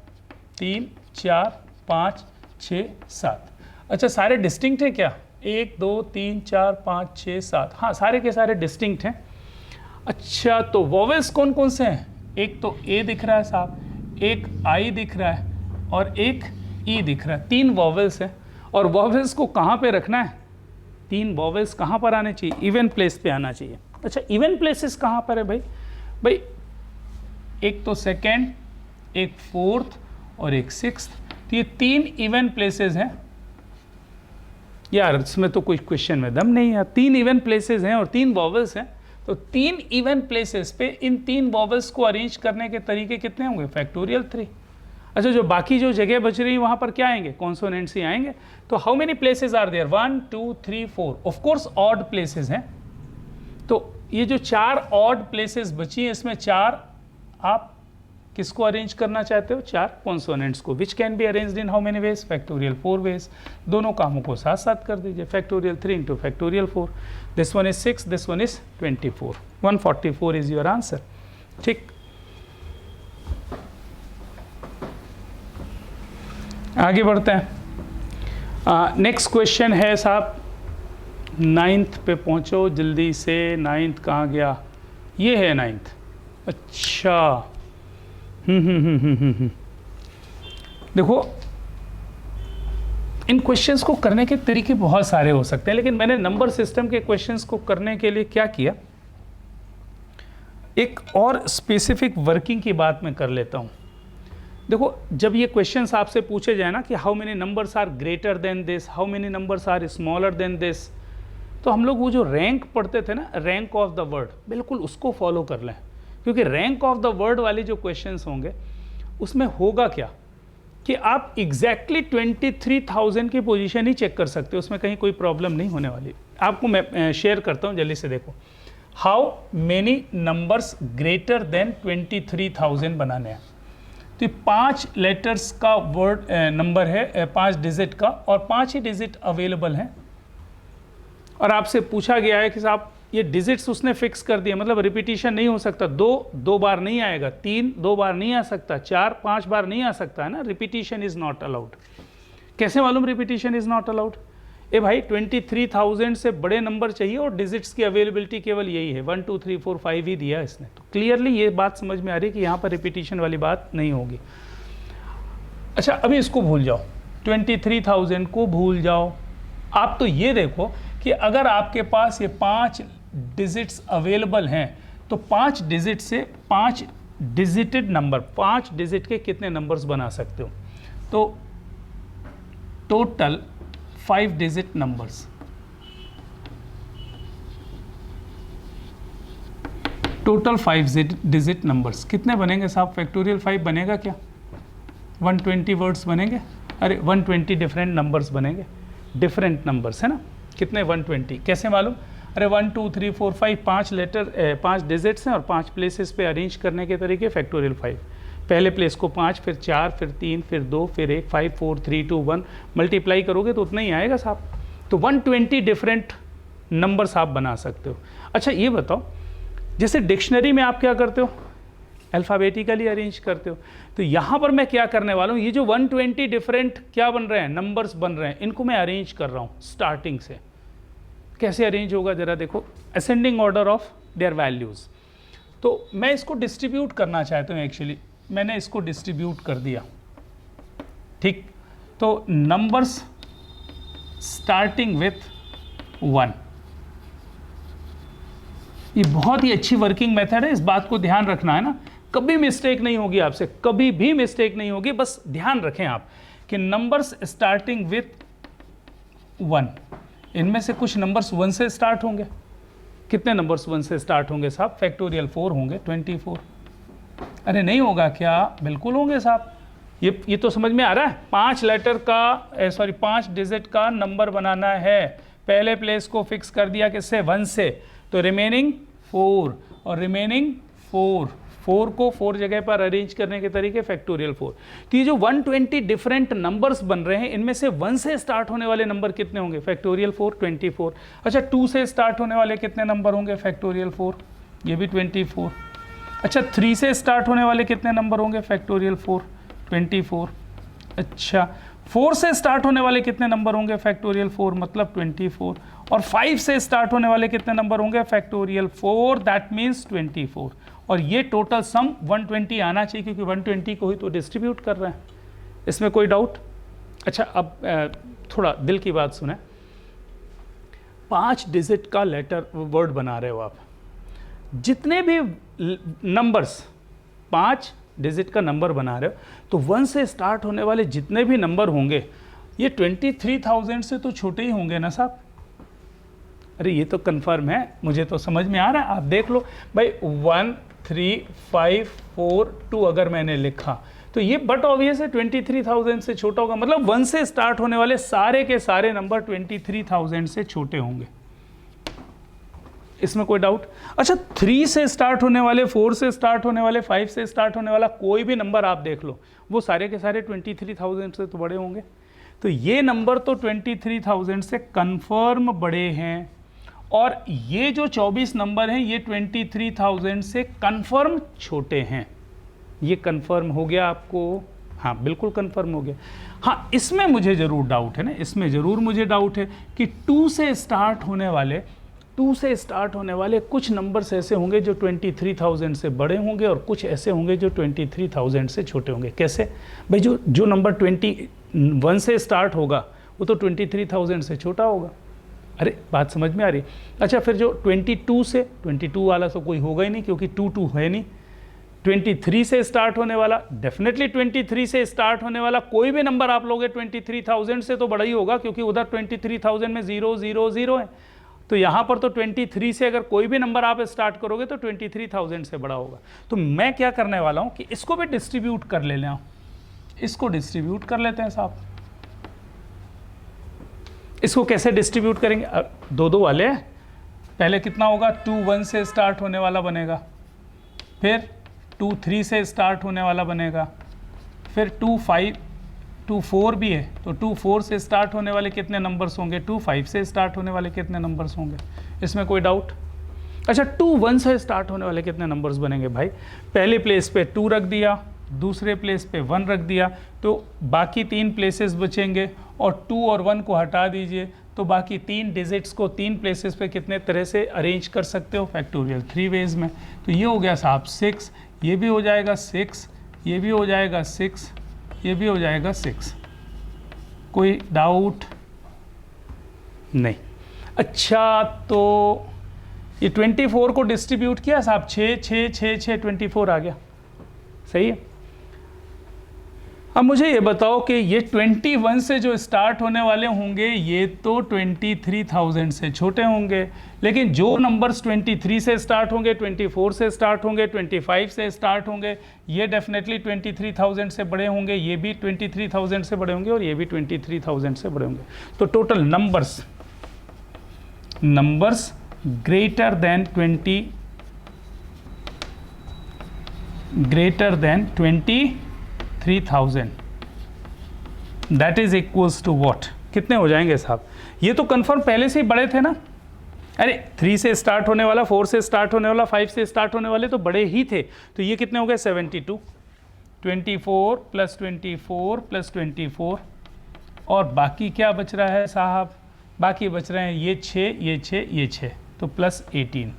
3 4 5 6 7। अच्छा, सारे डिस्टिंक्ट हैं क्या, 1 2 3 4 5 6 7, हाँ सारे के सारे डिस्टिंक्ट हैं। अच्छा, तो वॉवेल्स कौन कौन से हैं, एक तो ए दिख रहा है साहब, एक आई दिख रहा है और एक ई दिख रहा है। 3 वॉवेल्स हैं। और वॉवेल्स को कहाँ पे रखना है, 3 वॉवेल्स कहाँ पर आने चाहिए, इवन प्लेस पे आना चाहिए। अच्छा इवन प्लेसेस कहाँ पर है भाई, भाई एक तो सेकेंड, एक फोर्थ और एक सिक्स्थ, तो ये 3 इवन प्लेसेस हैं यार, इसमें तो कोई क्वेश्चन में दम नहीं है। 3 इवन प्लेसेस हैं और 3 वॉवेल्स हैं, तो 3 इवन प्लेसेस पे इन 3 वॉवेल्स को अरेंज करने के तरीके कितने होंगे, फैक्टोरियल 3। अच्छा जो बाकी जो जगह बच रही है वहाँ पर क्या आएंगे, कॉन्सोनेंट्स ही आएंगे। तो how many places are there, 1 2 3 4, of course odd places हैं। तो ये जो 4 ऑड प्लेसेस बची हैं, इसमें 4 आप किसको अरेंज करना चाहते हो, 4 कॉन्सोनेंट्स को, which can be arranged in how many ways, factorial 4 ways. दोनों कामों को साथ साथ कर दीजिए, factorial 3 into factorial 4, this one is 6, this one is 24, 144 is your answer. ठीक, आगे बढ़ते हैं। नेक्स्ट क्वेश्चन है साहब, 9th पे पहुंचो जल्दी से। 9th कहाँ गया, ये है 9th। अच्छा देखो इन क्वेश्चंस को करने के तरीके बहुत सारे हो सकते हैं, लेकिन मैंने नंबर सिस्टम के क्वेश्चंस को करने के लिए क्या किया, एक और स्पेसिफिक वर्किंग की बात मैं कर लेता हूं। देखो जब ये क्वेश्चंस आपसे पूछे जाए ना कि how many numbers are greater than this, how many numbers are smaller than this, तो हम लोग वो जो रैंक पढ़ते थे ना, रैंक ऑफ द वर्ड, बिल्कुल उसको फॉलो कर लें, क्योंकि रैंक ऑफ द वर्ड वाले जो क्वेश्चंस होंगे उसमें होगा क्या कि आप एग्जैक्टली 23,000 की पोजीशन ही चेक कर सकते हो, उसमें कहीं कोई प्रॉब्लम नहीं होने वाली। आपको मैं शेयर करता हूं जल्दी से, देखो how many numbers greater than 23,000 बनाने हैं। तो ये 5 लेटर्स का वर्ड नंबर है, 5 डिजिट का, और 5 ही डिजिट अवेलेबल हैं, और आपसे पूछा गया है कि साहब ये डिजिट्स उसने फिक्स कर दिया, मतलब रिपीटिशन नहीं हो सकता, 2 बार नहीं आएगा, 3 2 बार नहीं आ सकता, 4 5 बार नहीं आ सकता है ना, रिपीटिशन इज नॉट अलाउड। कैसे मालूम रिपीटिशन इज नॉट अलाउड, ए भाई 23,000 से बड़े नंबर चाहिए और डिजिट्स की अवेलेबिलिटी केवल यही है, 1 2 3 4 5 ही दिया इसने, तो क्लियरली ये बात समझ में आ रही है कि यहाँ पर रिपीटिशन वाली बात नहीं होगी। अच्छा अभी इसको भूल जाओ, 23,000 को भूल जाओ, आप तो ये देखो कि अगर आपके पास ये 5 डिजिट्स अवेलेबल हैं तो 5 डिजिट से 5 डिजिटेड नंबर, 5 डिजिट के कितने नंबर्स बना सकते हो, तो total 5 digit numbers, total 5 digit numbers कितने बनेंगे साहब, फैक्टोरियल 5 बनेगा क्या, 120 वर्ड्स बनेंगे, अरे 120 डिफरेंट नंबर्स बनेंगे, डिफरेंट नंबर्स है ना, कितने 120, कैसे मालूम, अरे 1 2 3 4 5, 5 लेटर 5 डिजिट्स हैं और 5 प्लेसेस पे अरेंज करने के तरीके, फैक्टोरियल 5, पहले प्लेस को 5, फिर 4, फिर 3, फिर 2, फिर 1, 5 4 3 2 1, मल्टीप्लाई करोगे तो उतना ही आएगा साहब, तो 120 डिफरेंट नंबर्स आप बना सकते हो। अच्छा ये बताओ, जैसे डिक्शनरी में आप क्या करते हो, अल्फ़ाबेटिकली अरेंज करते हो, तो यहाँ पर मैं क्या करने वाला हूँ, ये जो 120 डिफरेंट क्या बन रहे हैं, नंबर्स बन रहे हैं, इनको मैं अरेंज कर रहा हूँ स्टार्टिंग से। कैसे अरेंज होगा जरा देखो, ascending order of their values, तो मैं इसको डिस्ट्रीब्यूट करना चाहता हूँ, एक्चुअली मैंने इसको डिस्ट्रीब्यूट कर दिया, ठीक, तो नंबर्स स्टार्टिंग विथ 1, ये बहुत ही अच्छी वर्किंग मेथड है, इस बात को ध्यान रखना है ना, कभी मिस्टेक नहीं होगी आपसे, कभी भी मिस्टेक नहीं होगी, बस ध्यान रखें आप कि नंबर्स स्टार्टिंग विथ 1, इनमें से कुछ नंबर्स 1 से स्टार्ट होंगे, कितने नंबर्स 1 से स्टार्ट होंगे साहब, फैक्टोरियल 4 होंगे, 24, अरे नहीं होगा क्या, बिल्कुल होंगे साहब, ये तो समझ में आ रहा है, 5 लेटर का 5 डिजिट का नंबर बनाना है, पहले प्लेस को फिक्स कर दिया किससे, 1 से, तो रिमेनिंग 4 और रिमेनिंग 4 को 4 जगह पर अरेंज करने के तरीके, फैक्टोरियल 4। तो ये जो 120 डिफरेंट नंबर्स बन रहे हैं, इनमें से 1 से स्टार्ट होने वाले नंबर कितने होंगे, फैक्टोरियल 4 24। अच्छा 2 से स्टार्ट होने वाले कितने नंबर होंगे, फैक्टोरियल 4, ये भी 24। अच्छा 3 से स्टार्ट होने वाले कितने नंबर होंगे, फैक्टोरियल 4 24। अच्छा 4 से स्टार्ट होने वाले कितने नंबर होंगे, फैक्टोरियल 4 मतलब 24, और 5 से स्टार्ट होने वाले कितने नंबर होंगे, फैक्टोरियल 4, दैट मीन्स 24, और ये टोटल सम 120 आना चाहिए, क्योंकि 120 को ही तो डिस्ट्रीब्यूट कर रहे हैं, इसमें कोई डाउट। अच्छा अब थोड़ा दिल की बात सुने, 5 डिजिट का लेटर वर्ड बना रहे हो आप, जितने भी नंबर्स 5 डिजिट का नंबर बना रहे हो, तो 1 से स्टार्ट होने वाले जितने भी नंबर होंगे ये 23,000 से तो छोटे ही होंगे ना साहब। अरे ये तो कंफर्म है, मुझे तो समझ में आ रहा है, आप देख लो भाई। 1 3 5 4 2 अगर मैंने लिखा तो ये बट ऑब्वियस है 23,000 से छोटा होगा, मतलब 1 से स्टार्ट होने वाले सारे के सारे नंबर 23,000 से छोटे होंगे, इसमें कोई डाउट? अच्छा, 3 से स्टार्ट होने वाले, 4 से स्टार्ट होने वाले, 5 से स्टार्ट होने वाला कोई भी नंबर आप देख लो, वो सारे के सारे 23,000 से तो बड़े होंगे। तो ये नंबर तो 23,000 से कंफर्म बड़े हैं, और ये जो 24 नंबर हैं ये 23,000 से कंफर्म छोटे हैं। ये कंफर्म हो गया आपको? हाँ बिल्कुल कंफर्म हो गया। हाँ, इसमें मुझे ज़रूर डाउट है ना, इसमें ज़रूर मुझे डाउट है कि 2 से स्टार्ट होने वाले कुछ नंबर्स ऐसे होंगे जो 23,000 से बड़े होंगे और कुछ ऐसे होंगे जो 23,000 से छोटे होंगे। कैसे भाई? जो नंबर 21 से स्टार्ट होगा वो तो 23,000 से छोटा होगा। अरे बात समझ में आ रही? अच्छा, फिर जो 22 वाला तो कोई होगा ही नहीं, क्योंकि 2 है नहीं। 23 से स्टार्ट होने वाला, डेफिनेटली 23 से स्टार्ट होने वाला कोई भी नंबर आप लोगे 23,000 से तो बड़ा ही होगा, क्योंकि उधर 23,000 में 0 0 0 है। तो यहाँ पर तो 23 से अगर कोई भी नंबर आप स्टार्ट करोगे तो 23,000 से बड़ा होगा। तो मैं क्या करने वाला हूँ कि इसको भी डिस्ट्रीब्यूट कर ले लें, इसको डिस्ट्रीब्यूट कर लेते हैं साहब। इसको कैसे डिस्ट्रीब्यूट करेंगे? 2 वाले, पहले कितना होगा? 2 1 से स्टार्ट होने वाला बनेगा, फिर 2 3 से स्टार्ट होने वाला बनेगा, फिर 2 4 भी है, तो 2 4 से स्टार्ट होने वाले कितने नंबर्स होंगे? 2 5 से स्टार्ट होने वाले कितने नंबर्स होंगे? इसमें कोई डाउट? अच्छा, 2 1 से स्टार्ट होने वाले कितने नंबर्स बनेंगे भाई? पहले प्लेस पे 2 रख दिया, दूसरे प्लेस पे 1 रख दिया, तो बाकी 3 प्लेसेस बचेंगे, और 2 और 1 को हटा दीजिए, तो बाकी 3 डिजिट्स को 3 प्लेसेस पे कितने तरह से अरेंज कर सकते हो? फैक्टोरियल 3 वेज में। तो ये हो गया साहब 6, ये भी हो जाएगा 6, ये भी हो जाएगा 6, ये भी हो जाएगा 6। कोई डाउट नहीं? अच्छा, तो ये 24 को डिस्ट्रीब्यूट किया साहब, 6 6 6 6 24 आ गया, सही है। अब मुझे ये बताओ कि ये 21 से जो स्टार्ट होने वाले होंगे ये तो 23,000 से छोटे होंगे, लेकिन जो नंबर्स 23 से स्टार्ट होंगे, 24 से स्टार्ट होंगे, 25 से स्टार्ट होंगे, ये डेफिनेटली 23,000 से बड़े होंगे, ये भी 23,000 से बड़े होंगे, और ये भी 23,000 से बड़े होंगे। तो total numbers greater than 23,000 that is equals to what? कितने हो जाएंगे साहब? ये तो कंफर्म पहले से ही बड़े थे ना। अरे 3 से स्टार्ट होने वाला, 4 से स्टार्ट होने वाला, 5 से स्टार्ट होने वाले तो बड़े ही थे। तो ये कितने हो गए? 72, 24 + 24 + 24, और बाकी क्या बच रहा है साहब? बाकी बच रहे हैं ये 6, ये 6, ये 6, तो +18,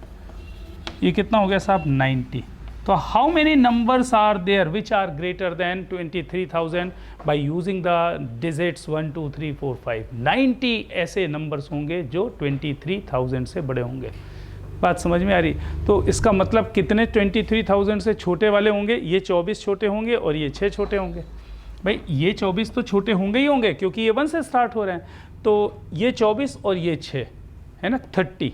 ये कितना हो गया साहब? 90। तो how many numbers are there which are greater than 23,000 by using the digits 1 2 3 4 5? 90 ऐसे नंबर्स होंगे जो 23,000 से बड़े होंगे। बात समझ में आ रही? तो इसका मतलब कितने 23,000 से छोटे वाले होंगे? ये 24 छोटे होंगे और ये 6 छोटे होंगे। भाई ये 24 तो छोटे होंगे ही होंगे, क्योंकि ये 1 से स्टार्ट हो रहे हैं। तो ये 24 और ये 6 है ना, 30।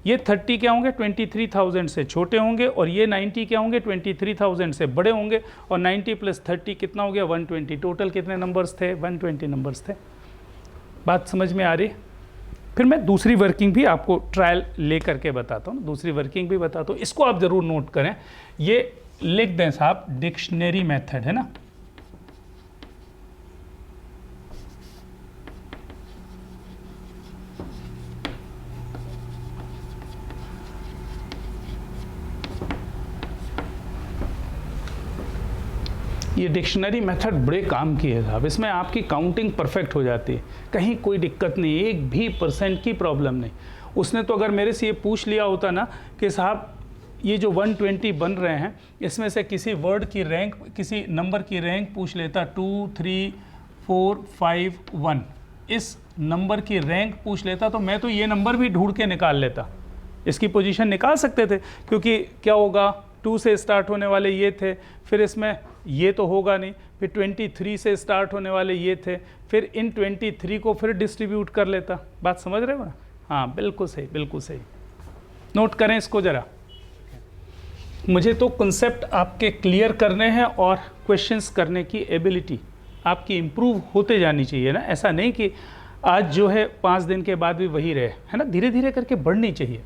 ये 30 क्या होंगे? 23,000 से छोटे होंगे, और ये 90 क्या होंगे? 23,000 से बड़े होंगे, और 90 + 30 कितना हो गया? 120। टोटल कितने नंबर्स थे? 120 नंबर्स थे। बात समझ में आ रही? फिर मैं दूसरी वर्किंग भी आपको ट्रायल ले करके बताता हूँ, दूसरी वर्किंग भी बताता हूँ, इसको आप ज़रूर नोट करें। ये लिख दें साहब, डिक्शनरी मेथड है ना। ये डिक्शनरी मेथड बड़े काम की है साहब, इसमें आपकी काउंटिंग परफेक्ट हो जाती है, कहीं कोई दिक्कत नहीं, 1 भी % की प्रॉब्लम नहीं। उसने तो अगर मेरे से ये पूछ लिया होता ना कि साहब ये जो 120 बन रहे हैं, इसमें से किसी वर्ड की रैंक, किसी नंबर की रैंक पूछ लेता 2 3 4 5 1, इस नंबर की रैंक पूछ लेता तो मैं तो ये नंबर भी ढूंढ के निकाल लेता, इसकी पोजीशन निकाल सकते थे, क्योंकि क्या होगा 2 से स्टार्ट होने वाले ये थे, फिर इसमें ये तो होगा नहीं, फिर 23 से स्टार्ट होने वाले ये थे, फिर इन 23 को फिर डिस्ट्रीब्यूट कर लेता। बात समझ रहे हो ना? हाँ बिल्कुल सही, बिल्कुल सही। नोट करें इसको ज़रा। मुझे तो कॉन्सेप्ट आपके क्लियर करने हैं और क्वेश्चंस करने की एबिलिटी आपकी इम्प्रूव होते जानी चाहिए ना। ऐसा नहीं कि आज जो है 5 दिन के बाद भी वही रहे, है ना, धीरे धीरे करके बढ़नी चाहिए।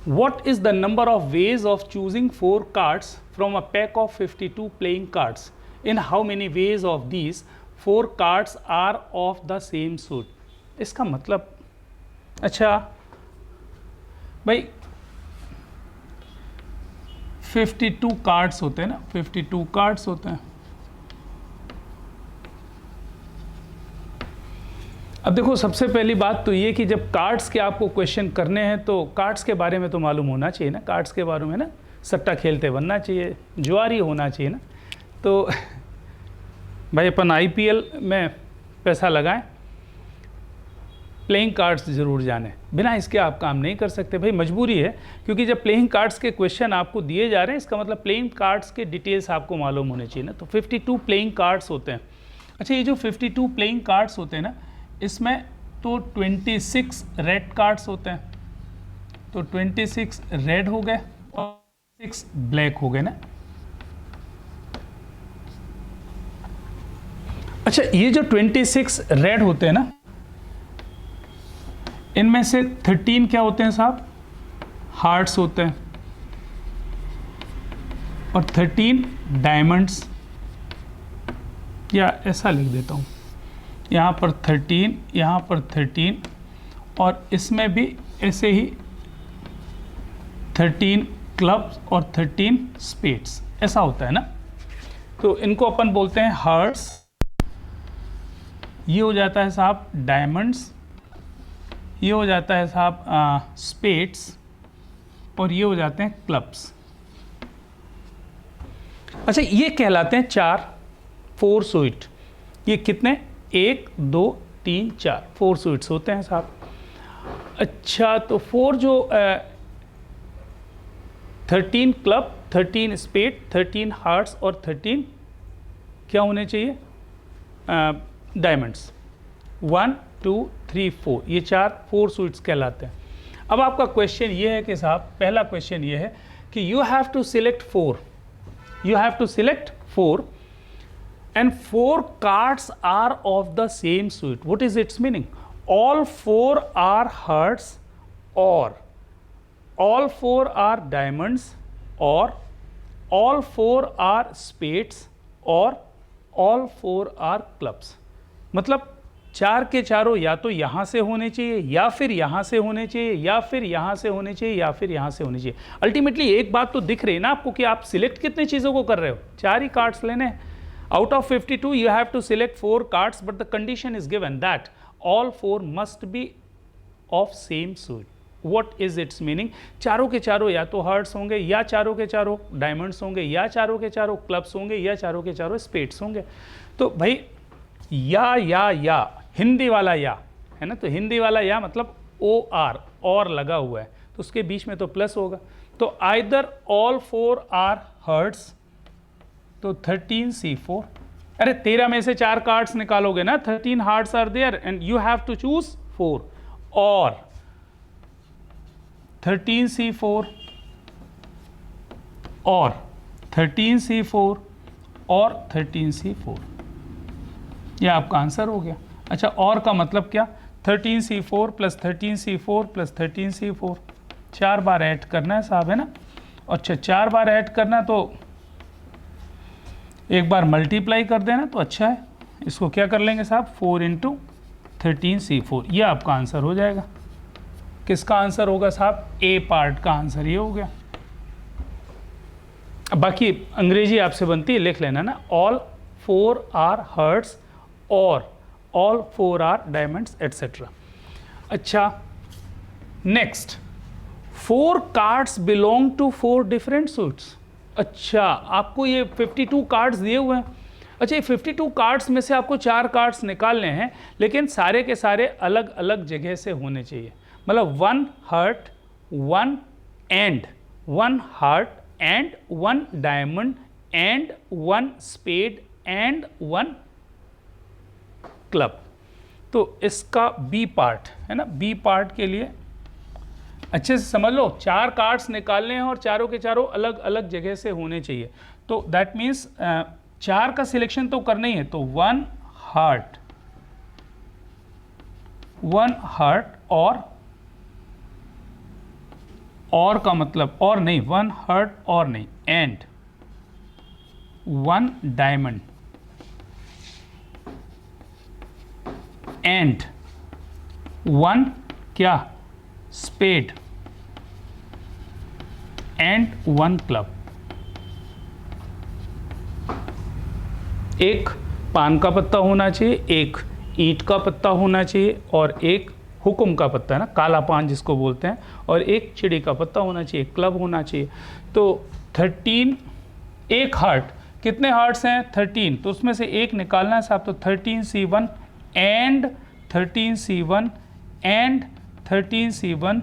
What is the number of ways of choosing 4 cards from a pack of 52 playing cards? In how many ways of these 4 cards are of the same suit? इसका मतलब, अच्छा भाई 52 कार्ड्स होते हैं ना, 52 कार्ड्स होते हैं। अब देखो सबसे पहली बात तो ये कि जब कार्ड्स के आपको क्वेश्चन करने हैं तो कार्ड्स के बारे में तो मालूम होना चाहिए ना, कार्ड्स के बारे में ना सट्टा खेलते बनना चाहिए, जुआरी होना चाहिए ना। तो भाई अपन आईपीएल में पैसा लगाएं, प्लेइंग कार्ड्स ज़रूर जाने, बिना इसके आप काम नहीं कर सकते भाई, मजबूरी है। क्योंकि जब प्लेइंग कार्ड्स के क्वेश्चन आपको दिए जा रहे हैं इसका मतलब प्लेइंग कार्ड्स के डिटेल्स आपको मालूम होने चाहिए ना। तो 52 प्लेइंग कार्ड्स होते हैं। अच्छा, ये जो 52 प्लेइंग कार्ड्स होते हैं ना, इसमें तो 26 रेड कार्ड्स होते हैं, तो 26 रेड हो गए और 6 ब्लैक हो गए ना। अच्छा, ये जो 26 रेड होते हैं ना, इनमें से 13 क्या होते हैं साहब? हार्ट्स होते हैं, और 13 डायमंड्स, या ऐसा लिख देता हूँ, यहाँ पर 13, यहाँ पर 13, और इसमें भी ऐसे ही 13 क्लब्स और 13 स्पेड्स, ऐसा होता है ना। तो इनको अपन बोलते हैं हार्ट्स, ये हो जाता है साहब डायमंड्स, ये हो जाता है साहब स्पेड्स, और ये हो जाते हैं क्लब्स। अच्छा, ये कहलाते हैं 4 सूट। ये कितने? 1 2 3 4 4 सूट्स होते हैं साहब। अच्छा, तो 4 जो 13 क्लब, 13 स्पेड, 13 हार्ट्स और 13 क्या होने चाहिए? डायमंड्स। 1 2 3 4, ये 4 सूट्स कहलाते हैं। अब आपका क्वेश्चन ये है कि साहब, पहला क्वेश्चन ये है कि you have to select 4, you have to select 4 and 4 cards are of the same suit. What is its meaning? All 4 are hearts, or all 4 are diamonds, or all 4 are spades, or all 4 are clubs. मतलब 4 के चारों या तो यहाँ से होने चाहिए, या फिर यहाँ से होने चाहिए, या फिर यहाँ से होने चाहिए, या फिर यहाँ से होने चाहिए। अल्टीमेटली एक बात तो दिख रही है ना आपको कि आप सिलेक्ट कितने चीज़ों को कर रहे हो, 4 ही कार्ड्स लेने हैं। Out of 52 you have to select 4 cards, but the condition is given that all 4 must be of same suit. What is its meaning? चारों के चारों या तो हार्ट्स होंगे, या चारों के चारों डायमंड्स होंगे, या चारों के चारों क्लब्स होंगे, या चारों के चारों स्पेड्स होंगे। तो भाई या हिंदी वाला या है ना, तो हिंदी वाला या मतलब OR, और लगा हुआ है, तो उसके बीच में तो प्लस होगा। तो आइदर ऑल 4 आर हर्ट्स, तो 13C4। अरे 13 में से 4 कार्ड्स निकालोगे ना, 13 hearts are there and you have to choose 4, और 13C4 और 13C4 और 13C4, ये आपका आंसर हो गया। अच्छा, और का मतलब क्या? 13C4 plus 13C4 plus 13C4, 4 बार ऐड करना है साहब, है ना। अच्छा, 4 बार ऐड करना, तो एक बार मल्टीप्लाई कर देना तो अच्छा है। इसको क्या कर लेंगे साहब? 4 इंटू 13C4, ये आपका आंसर हो जाएगा। किसका आंसर होगा साहब? ए पार्ट का आंसर ये हो गया। अब बाकी अंग्रेजी आपसे बनती है, लिख लेना ना, ऑल 4 आर हर्ट्स, और all 4 are diamonds, etc. अच्छा, next, 4 cards belong to 4 different suits. अच्छा, आपको ये 52 कार्ड्स दिए हुए हैं, अच्छा, ये 52 कार्ड्स में से आपको 4 कार्ड्स निकालने हैं, लेकिन सारे के सारे अलग अलग जगह से होने चाहिए। मतलब 1 heart, 1 and, 1 heart and 1 diamond and 1 spade and 1 club. तो इसका बी पार्ट है ना, बी पार्ट के लिए अच्छे से समझ लो, 4 कार्ड्स निकालने हैं और चारों के चारों अलग अलग जगह से होने चाहिए। तो दैट मीन्स 4 का सिलेक्शन तो करना ही है। तो 1 हार्ट, 1 हार्ट और का मतलब और नहीं, 1 हार्ट और नहीं, एंड 1 डायमंड एंड 1 क्या, स्पेड एंड 1 क्लब। एक पान का पत्ता होना चाहिए, एक ईंट का पत्ता होना चाहिए और एक हुक्म का पत्ता है ना, काला पान जिसको बोलते हैं, और एक चिड़ी का पत्ता होना चाहिए, क्लब होना चाहिए। तो 13, एक हार्ट, कितने हार्ट्स हैं 13, तो उसमें से एक निकालना है साहब। तो 13C1 and 13C1 and 13C1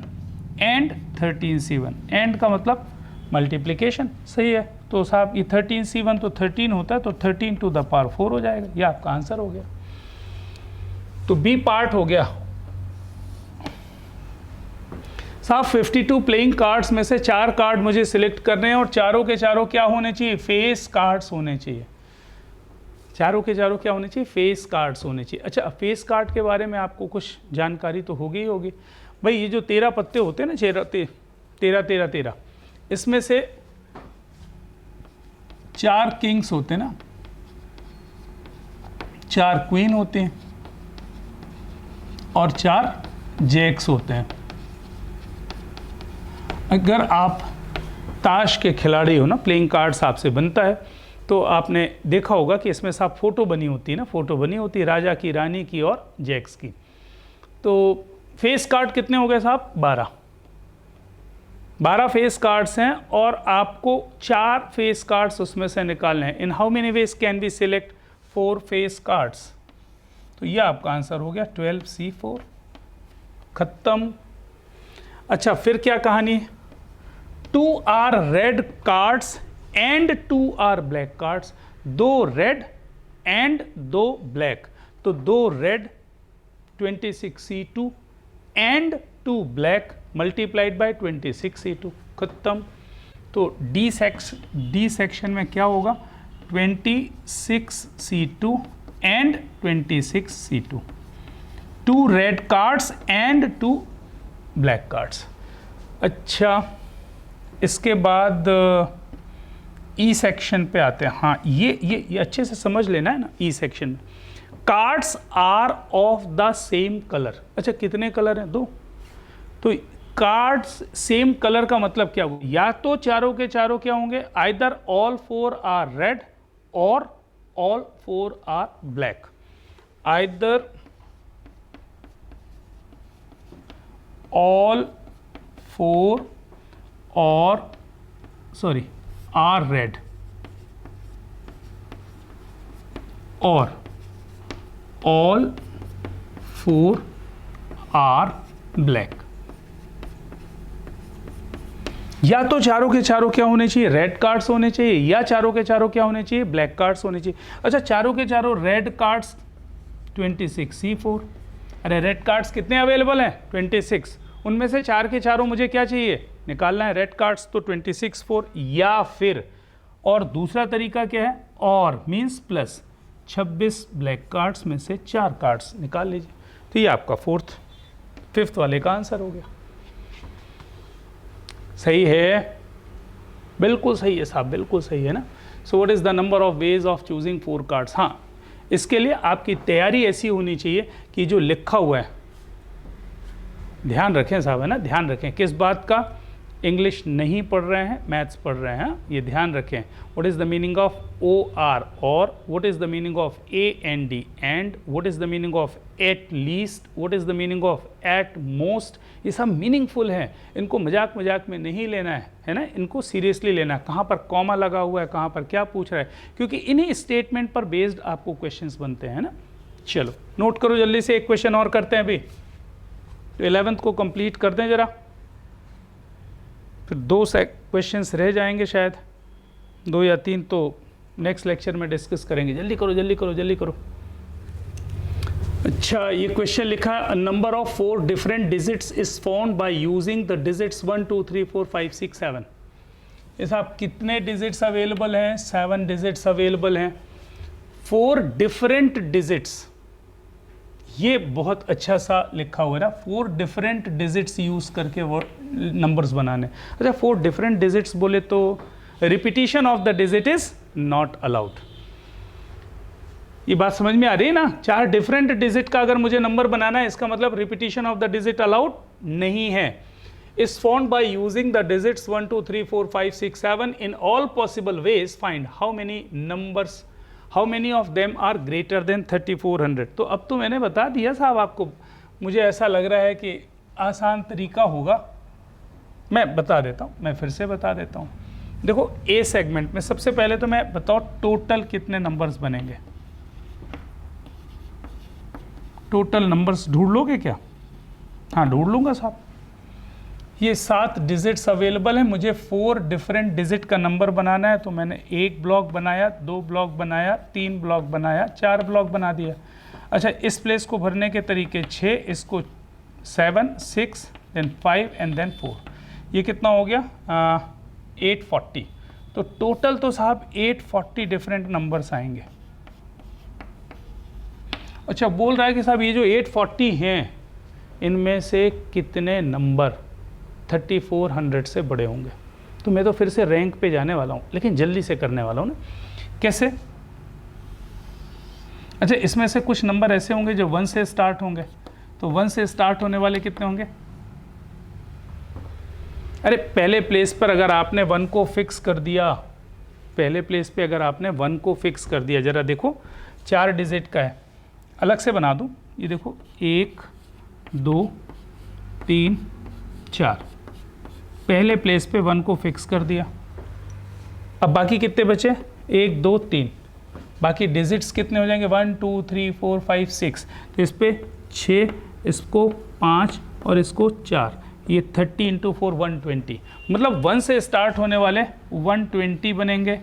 and 13C1, and का मतलब मल्टीप्लिकेशन, सही है। तो साहब ये 13C1 तो 13 होता है, तो 13 टू द पावर 4 हो जाएगा, ये आपका आंसर हो गया। तो बी पार्ट हो गया साहब। 52 प्लेइंग कार्ड्स में से 4 कार्ड मुझे सिलेक्ट करने हैं और चारों के चारों क्या होने चाहिए, फेस कार्ड्स होने चाहिए। चारों के चारों क्या होने चाहिए, फेस कार्ड्स होने चाहिए। अच्छा, फेस कार्ड के बारे में आपको कुछ जानकारी तो होगी ही होगी भाई। ये जो 13 पत्ते होते हैं ना, 13, इसमें से 4 किंग्स होते हैं ना, 4 क्वीन होते हैं और 4 जैक्स होते हैं। अगर आप ताश के खिलाड़ी हो ना, प्लेइंग कार्ड्स आपसे बनता है, तो आपने देखा होगा कि इसमें साहब फोटो बनी होती है ना, फोटो बनी होती है राजा की, रानी की और जैक्स की। तो फेस कार्ड कितने हो गए साहब, 12 फेस कार्ड्स हैं और आपको 4 फेस कार्ड्स उसमें से निकालने हैं। इन how many veg can be select 4 face cards. तो ये आपका आंसर हो गया 12C4, खत्म। अच्छा, फिर क्या कहानी है, 2 are red cards and 2 are black cards. 2 red and 2 black, तो 2 red 26C2 and 2 black multiplied by 26C2, खत्म। तो डी सेक्शन में क्या होगा, 26C2 and 26C2, 2 red cards and 2 black cards. अच्छा, इसके बाद ई सेक्शन पे आते हैं। हाँ, ये अच्छे से समझ लेना है ना। ई सेक्शन में cards are of the same colour. अच्छा, कितने कलर हैं, 2। तो कार्ड्स सेम कलर का मतलब क्या होगा, या तो चारों के चारों क्या होंगे, आइदर ऑल 4 आर रेड और all 4 are black. Either all 4 are red और all 4 are black। या तो चारों के चारों क्या होने चाहिए, रेड कार्ड्स होने चाहिए, या चारों के चारों क्या होने चाहिए, ब्लैक कार्ड्स होने चाहिए। अच्छा, चारों के चारों रेड कार्ड्स 26C4। अरे रेड कार्ड्स कितने अवेलेबल हैं, 26। उनमें से 4 के चारों मुझे क्या चाहिए, निकालना है रेड कार्ड्स, तो 26 या फिर, और दूसरा तरीका क्या है, और मींस प्लस 26 ब्लैक कार्ड्स में से 4 कार्ड्स निकाल लीजिए। तो ये आपका 5th वाले का आंसर हो गया। सही है, बिल्कुल सही है साहब, बिल्कुल सही है ना। So what is the number of ways of choosing 4 cards. हाँ, इसके लिए आपकी तैयारी ऐसी होनी चाहिए कि जो लिखा हुआ है, ध्यान रखें साहब, है ना, ध्यान रखें किस बात का, इंग्लिश नहीं पढ़ रहे हैं, मैथ्स पढ़ रहे हैं, ये ध्यान रखें। What is the meaning of OR और what is the meaning of AND and what is the meaning of at least, what is the meaning of at most, ये सब मीनिंगफुल हैं, इनको मजाक मजाक में नहीं लेना है ना, इनको सीरियसली लेना है। कहाँ पर कॉमा लगा हुआ है, कहाँ पर क्या पूछ रहा है, क्योंकि इन्हीं स्टेटमेंट पर बेस्ड आपको क्वेश्चंस बनते हैं ना। चलो नोट करो जल्दी से, एक क्वेश्चन और करते हैं अभी, तो 11th को कंप्लीट कर दें जरा, फिर 2 क्वेश्चंस रह जाएंगे शायद, 2 या 3 तो नेक्स्ट लेक्चर में डिस्कस करेंगे। जल्दी करो जल्दी करो जल्दी करो। अच्छा, ये क्वेश्चन लिखा है, number of 4 different digits is found by using the digits 1 2 3 4 5 6 7। ये साहब कितने डिजिट्स अवेलेबल हैं? 7 डिजिट्स अवेलेबल हैं। 4 डिफरेंट डिजिट्स, ये बहुत अच्छा सा लिखा हुआ है ना, 4 डिफरेंट डिजिट्स यूज़ करके वो नंबर्स बनाने। अच्छा, 4 डिफरेंट डिजिट्स बोले तो repetition of the digit is not allowed. ये बात समझ में आ रही है ना? 4 डिफरेंट डिजिट का अगर मुझे नंबर बनाना है, इसका मतलब repetition of the digit allowed नहीं है। Is found by using the digits 1 2 3 4 5 6 7 in all possible ways, find how many numbers, how many of them are greater than 3400। तो अब तो मैंने बता दिया साहब आपको, मुझे ऐसा लग रहा है कि आसान तरीका होगा, मैं बता देता हूँ, मैं फिर से बता देता हूँ। देखो ए सेगमेंट में सबसे पहले तो मैं बताओ टोटल कितने नंबर्स बनेंगे, टोटल नंबर्स ढूंढ लोगे क्या? हाँ ढूंढ लूँगा साहब। ये 7 डिजिट्स अवेलेबल हैं, मुझे 4 डिफरेंट डिजिट का नंबर बनाना है, तो मैंने 1 ब्लॉक बनाया, 2 ब्लॉक बनाया, 3 ब्लॉक बनाया, 4 ब्लॉक बना दिया। अच्छा, इस प्लेस को भरने के तरीके 6, इसको 7 6 देन 5 एंड देन 4, ये कितना हो गया 840। तो टोटल तो साहब 840 डिफरेंट नंबर्स आएंगे। अच्छा, बोल रहा है कि साहब ये जो 840 हैं, इनमें से कितने नंबर 3400 से बड़े होंगे? तो मैं तो फिर से रैंक पे जाने वाला हूँ, लेकिन जल्दी से करने वाला हूँ ना। कैसे? अच्छा, इसमें से कुछ नंबर ऐसे होंगे जो 1 से स्टार्ट होंगे, तो 1 से स्टार्ट होने वाले कितने होंगे? अरे पहले प्लेस पर अगर आपने 1 को फिक्स कर दिया, पहले प्लेस पे अगर आपने 1 को फिक्स कर दिया, ज़रा देखो 4 डिजिट का है, अलग से बना दूँ, ये देखो 1 2 3 4, पहले प्लेस पे 1 को फिक्स कर दिया। अब बाकी कितने बचे? 1 2 3, बाकी डिजिट्स कितने हो जाएंगे? 1 2 3 4 5 6, तो इस पे 6, इसको 5 और इसको 4, ये 30 इंटू 4 120। मतलब 1 से स्टार्ट होने वाले 120 बनेंगे,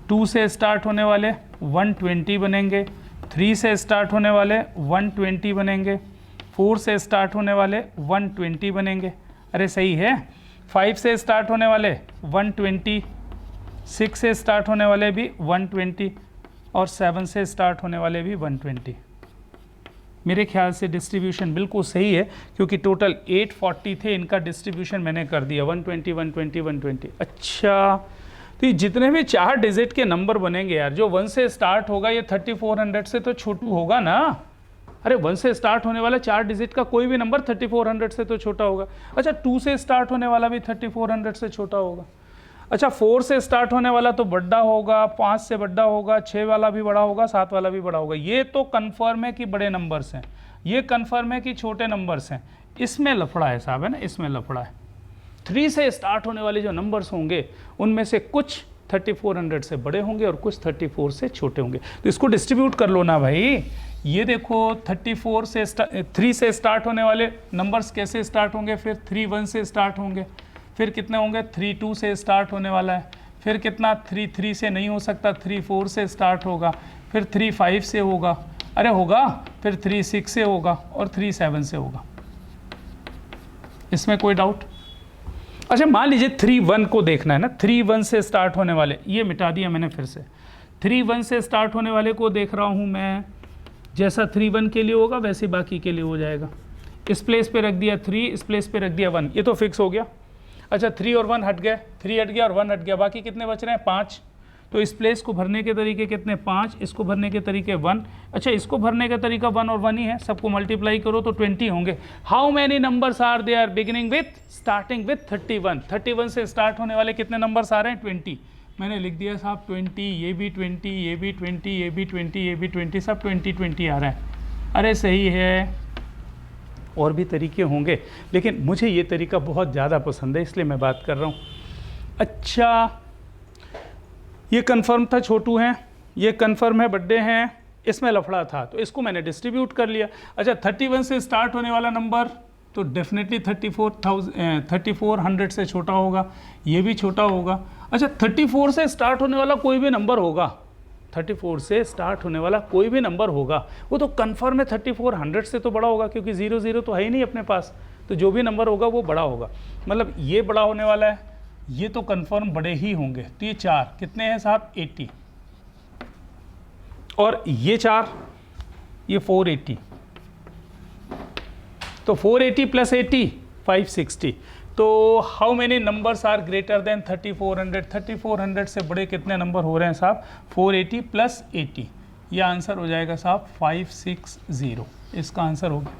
2 से स्टार्ट होने वाले 120 बनेंगे, 3 से स्टार्ट होने वाले 120 बनेंगे, 4 से स्टार्ट होने वाले 120 बनेंगे। अरे सही है। 5 से स्टार्ट होने वाले 120, 6 से स्टार्ट होने वाले भी 120 और 7 से स्टार्ट होने वाले भी 120। मेरे ख्याल से डिस्ट्रीब्यूशन बिल्कुल सही है, क्योंकि टोटल 840 थे, इनका डिस्ट्रीब्यूशन मैंने कर दिया 120 120 120। अच्छा, तो ये जितने भी 4 डिजिट के नंबर बनेंगे यार, जो 1 से स्टार्ट होगा ये 3400 से तो छोटू होगा ना। अरे 1 से स्टार्ट होने वाला 4 डिजिट का कोई भी नंबर 3400 से तो छोटा होगा। अच्छा, 2 से स्टार्ट होने वाला भी 3400 से छोटा होगा। अच्छा, 4 से स्टार्ट होने वाला तो बड़ा होगा, 5 से बड़ा होगा, 6 वाला भी बड़ा होगा, 7 वाला भी बड़ा होगा। ये तो कन्फर्म है कि बड़े नंबर्स हैं, ये कन्फर्म है कि छोटे नंबर्स हैं। इसमें लफड़ा है साहब, है ना, इसमें लफड़ा है। 3 से स्टार्ट होने वाले जो नंबर्स होंगे, उनमें से कुछ 3400 से बड़े होंगे और कुछ 34 से छोटे होंगे। तो इसको डिस्ट्रीब्यूट कर लो ना भाई। ये देखो 34 से 3 से स्टार्ट होने वाले नंबर्स कैसे स्टार्ट होंगे? फिर 3 1 से स्टार्ट होंगे, फिर कितने होंगे? 3 2 से स्टार्ट होने वाला है, फिर कितना 3 3 से नहीं हो सकता, 3 4 से स्टार्ट होगा, फिर 3 5 से होगा, अरे होगा, फिर 3 6 से होगा और 3 7 से होगा। इसमें कोई डाउट? अच्छा, मान लीजिए 3 1 को देखना है ना, 3 1 से स्टार्ट होने वाले, ये मिटा दिया मैंने फिर से। 3 1 से स्टार्ट होने वाले को देख रहा हूँ मैं, जैसा 3 1 के लिए होगा वैसे बाकी के लिए हो जाएगा। इस प्लेस पे रख दिया 3, इस प्लेस पे रख दिया 1, ये तो फिक्स हो गया। अच्छा, 3 और 1 हट गए, 3 हट गया और 1 हट गया, बाकी कितने बच रहे हैं? 5। तो इस प्लेस को भरने के तरीके कितने 5, इसको भरने के तरीके 1, अच्छा इसको भरने का तरीका 1 और 1 ही है, सबको मल्टीप्लाई करो तो 20 होंगे। How many numbers are there beginning with starting with 31, 31 से स्टार्ट होने वाले कितने नंबर्स आ रहे हैं 20। मैंने लिख दिया साहब 20, ये भी 20, ये भी 20, ये भी 20, ये भी 20, सब 20 20 आ रहा है। अरे सही है, और भी तरीके होंगे लेकिन मुझे ये तरीका बहुत ज़्यादा पसंद है इसलिए मैं बात कर रहा हूँ। अच्छा ये कन्फर्म था छोटू हैं, ये कन्फर्म है बर्थडे हैं, इसमें लफड़ा था तो इसको मैंने डिस्ट्रीब्यूट कर लिया। अच्छा 31 से स्टार्ट होने वाला नंबर तो डेफिनेटली 3400 से छोटा होगा, ये भी छोटा होगा। अच्छा 34 से स्टार्ट होने वाला कोई भी नंबर होगा, 34 से स्टार्ट होने वाला कोई भी नंबर होगा वो तो कन्फर्म है 3400 से तो बड़ा होगा, क्योंकि 00 तो है ही नहीं अपने पास, तो जो भी नंबर होगा वो बड़ा होगा। मतलब ये बड़ा होने वाला है, ये तो कन्फर्म बड़े ही होंगे। तो ये 4 कितने हैं साहब 80, और ये 4 ये 480, तो 480 प्लस 80 560। तो how many numbers are greater than 3400, 3400 से बड़े कितने नंबर हो रहे हैं साहब 480 प्लस 80, ये आंसर हो जाएगा साहब 560, इसका आंसर होगा।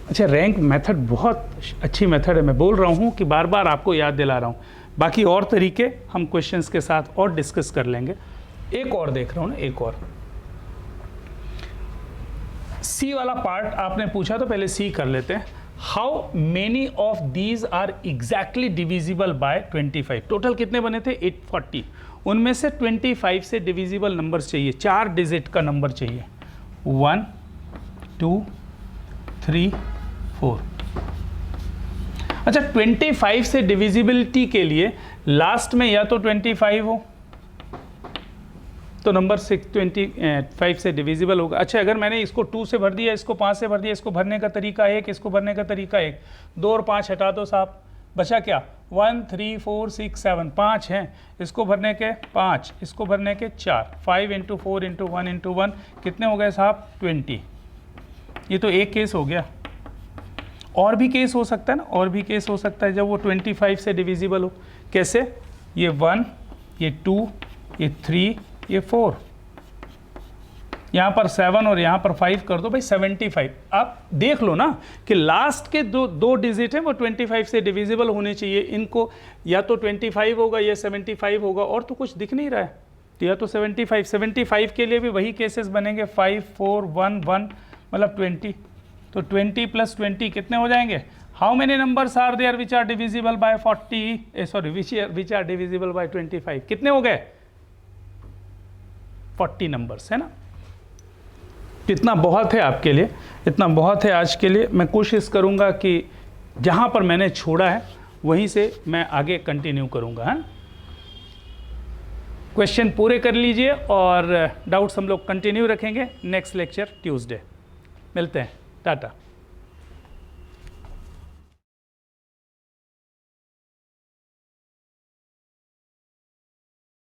अच्छा रैंक मेथड बहुत अच्छी मेथड है, मैं बोल रहा हूँ कि बार बार आपको याद दिला रहा हूँ, बाकी और तरीके हम क्वेश्चंस के साथ और डिस्कस कर लेंगे। एक और देख रहा हूँ ना, एक और सी वाला पार्ट आपने पूछा तो पहले सी कर लेते हैं। How many of these are exactly divisible by 25, total कितने बने थे 840, उनमें से 25 से डिविजिबल नंबर्स चाहिए, 4 डिजिट का नंबर चाहिए, 1 2 3 4। अच्छा 25 से डिविजिबिलिटी के लिए लास्ट में या तो 25 हो तो नंबर 625 से डिविजिबल होगा। अच्छा अगर मैंने इसको 2 से भर दिया, इसको 5 से भर दिया, इसको भरने का तरीका 1, इसको भरने का तरीका 1, 2 और 5 हटा दो साहब, बचा क्या 1 3 4 6 7, 5 हैं, इसको भरने के 5, इसको भरने के 4, 5 × 4 × 1 × 1 कितने हो गए साहब 20। ये तो एक केस हो गया, और भी केस हो सकता है ना, और भी केस हो सकता है जब वो 25 से डिविजिबल हो। कैसे, ये 1 ये 2 ये 3 ये 4, यहाँ पर 7 और यहाँ पर 5 कर दो भाई 75। आप देख लो ना कि लास्ट के दो डिजिट हैं वो 25 से डिविजिबल होने चाहिए, इनको या तो 25 होगा या 75 होगा, और तो कुछ दिख नहीं रहा है, तो या तो 75 के लिए भी वही केसेस बनेंगे 5 4 1 1 मतलब 20, तो 20 + 20 कितने हो जाएंगे। How many numbers are there which are divisible by 40 sorry which are divisible by 25, कितने हो गए 40 नंबर्स, है ना। इतना बहुत है आपके लिए, इतना बहुत है आज के लिए। मैं कोशिश करूंगा कि जहां पर मैंने छोड़ा है वहीं से मैं आगे कंटिन्यू करूंगा, है। क्वेश्चन पूरे कर लीजिए और डाउट्स हम लोग कंटिन्यू रखेंगे नेक्स्ट लेक्चर ट्यूसडे। मिलते हैं, टाटा।